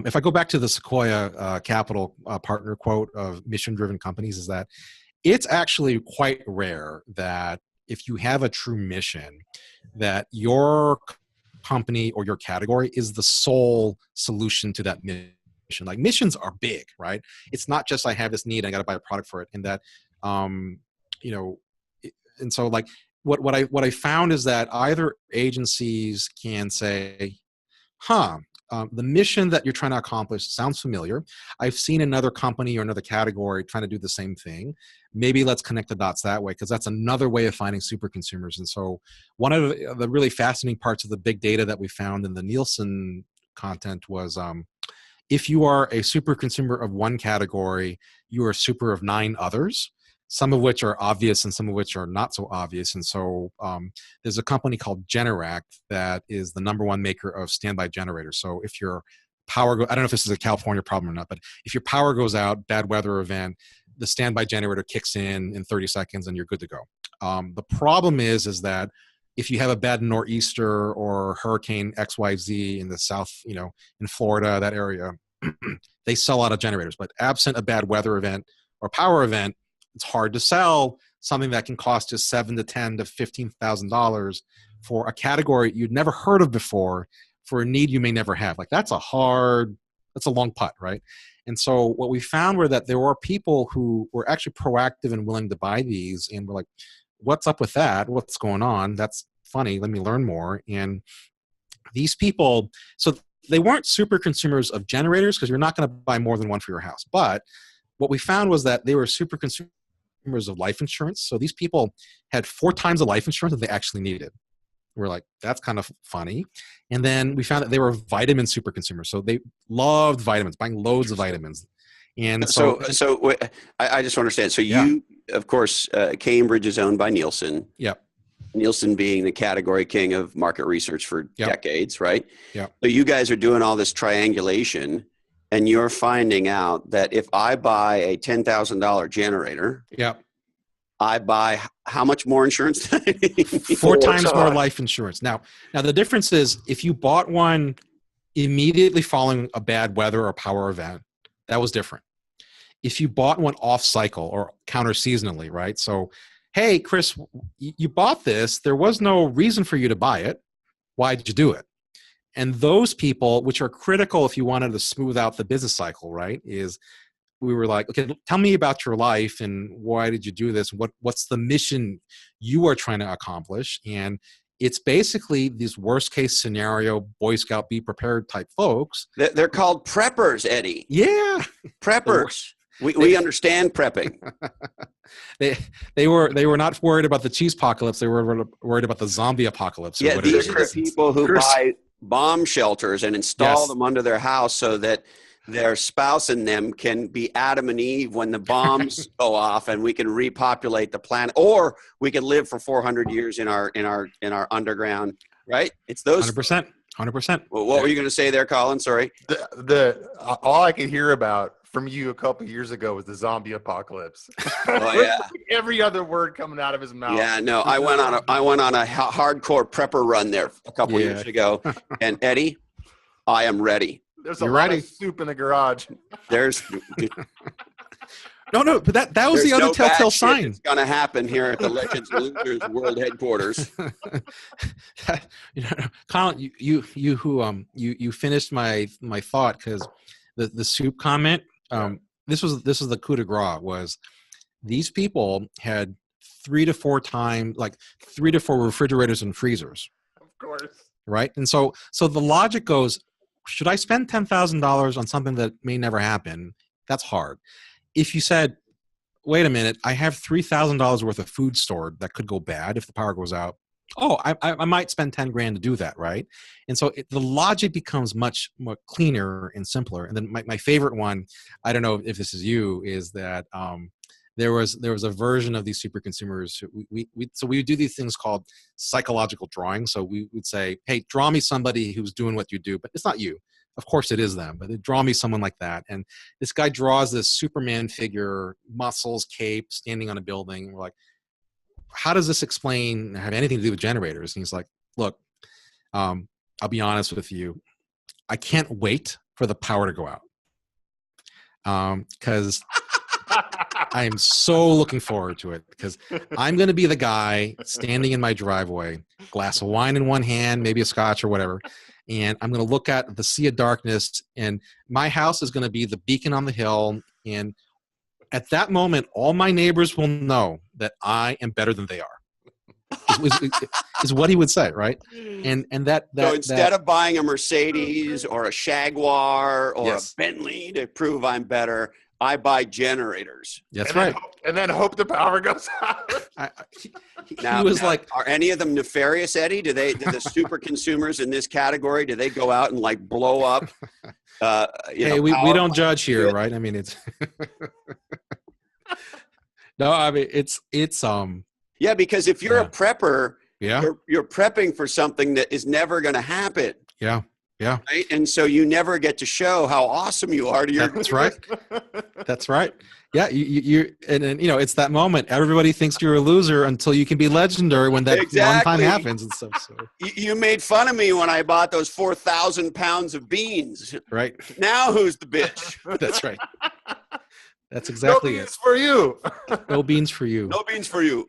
if I go back to the Sequoia Capital partner quote of mission-driven companies, is that it's actually quite rare that if you have a true mission, that your company or your category is the sole solution to that mission. Like missions are big, right? It's not just I have this need, I got to buy a product for it, and that and so like what I found is that either agencies can say, the mission that you're trying to accomplish sounds familiar. I've seen another company or another category trying to do the same thing. Maybe let's connect the dots that way, because that's another way of finding super consumers. And so one of the really fascinating parts of the big data that we found in the Nielsen content was if you are a super consumer of one category, you are a super of 9 others, some of which are obvious and some of which are not so obvious. And so there's a company called Generac that is the #1 maker of standby generators. So if your power I don't know if this is a California problem or not, but if your power goes out, bad weather event, the standby generator kicks in 30 seconds and you're good to go. The problem is that if you have a bad nor'easter or hurricane XYZ in the south, in Florida, that area, they sell out of generators. But absent a bad weather event or power event, it's hard to sell something that can cost you $7,000 to $10,000 to $15,000 for a category you'd never heard of before for a need you may never have. Like that's a long putt, right? And so what we found were that there were people who were actually proactive and willing to buy these, and we're like, what's up with that? What's going on? That's funny. Let me learn more. And these people, so they weren't super consumers of generators because you're not going to buy more than one for your house. But what we found was that they were super consumers of life insurance. So these people had 4 times the life insurance that they actually needed. We're like, that's kind of funny. And then we found that they were vitamin super consumers. So they loved vitamins, buying loads of vitamins. And so I just want to understand. So you, of course, Cambridge is owned by Nielsen. Yep. Nielsen being the category king of market research for decades, right? Yeah. So you guys are doing all this triangulation, and you're finding out that if I buy a $10,000 generator, I buy how much more insurance? 4 times more life insurance. Now the difference is if you bought one immediately following a bad weather or power event, that was different. If you bought one off cycle or counter seasonally, right? So, hey, Chris, you bought this. There was no reason for you to buy it. Why did you do it? And those people, which are critical if you wanted to smooth out the business cycle, right, is we were like, okay, tell me about your life and why did you do this? What's the mission you are trying to accomplish? And it's basically these worst case scenario, Boy Scout be prepared type folks. They're called preppers, Eddie. Yeah. Preppers. We understand prepping. They were not worried about the cheese apocalypse. They were worried about the zombie apocalypse. Yeah, these are the people who buy bomb shelters and install them under their house so that their spouse and them can be Adam and Eve when the bombs go off, and we can repopulate the planet, or we can live for 400 years in our underground. Right? It's those 100%. Well, what were you going to say there, Colin? Sorry. All I could hear about from you a couple of years ago was the zombie apocalypse. Oh yeah. Every other word coming out of his mouth. Yeah, no, I went on a hardcore prepper run there a couple years ago, and Eddie, I am ready. There's a lot of soup in the garage. There's no, but that was the other telltale sign. It's going to happen here at the Legends and Losers World Headquarters. Colin, you finished my thought because the soup comment. This was the coup de grace was these people had 3 to 4 times, like 3 to 4 refrigerators and freezers. Of course. Right. And so the logic goes, should I spend $10,000 on something that may never happen? That's hard. If you said, wait a minute, I have $3,000 worth of food stored that could go bad if the power goes out. Oh, I might spend 10 grand to do that, right? And so the logic becomes much more cleaner and simpler. And then my favorite one, I don't know if this is you, is that there was a version of these super consumers. We would do these things called psychological drawing. So we would say, hey, draw me somebody who's doing what you do, but it's not you. Of course it is them, but they draw me someone like that. And this guy draws this Superman figure, muscles, cape, standing on a building. We're like, how does this have anything to do with generators? And he's like, look, I'll be honest with you. I can't wait for the power to go out. Because I am so looking forward to it, because I'm going to be the guy standing in my driveway, glass of wine in one hand, maybe a scotch or whatever. And I'm going to look at the sea of darkness, and my house is going to be the beacon on the hill. And at that moment, all my neighbors will know that I am better than they are. Is what he would say, right? And so instead of buying a Mercedes or a Jaguar or Yes. a Bentley to prove I'm better, I buy generators. that's And right. then hope the power goes out. Now, he was like, are any of them nefarious, Eddie? Do the super consumers in this category, do they go out and like blow up? hey, we don't judge here, right? I mean, it's no, I mean it's Yeah, because if you're a prepper, yeah, you're prepping for something that is never going to happen. yeah. Right? And so you never get to show how awesome you are to your. That's right. That's right. Yeah, you and it's that moment. Everybody thinks you're a loser until you can be legendary when that one time happens and stuff. So You made fun of me when I bought those 4,000 pounds of beans. right. Now who's the bitch? That's right. That's exactly No it. beans for you. No beans for you. No beans for you.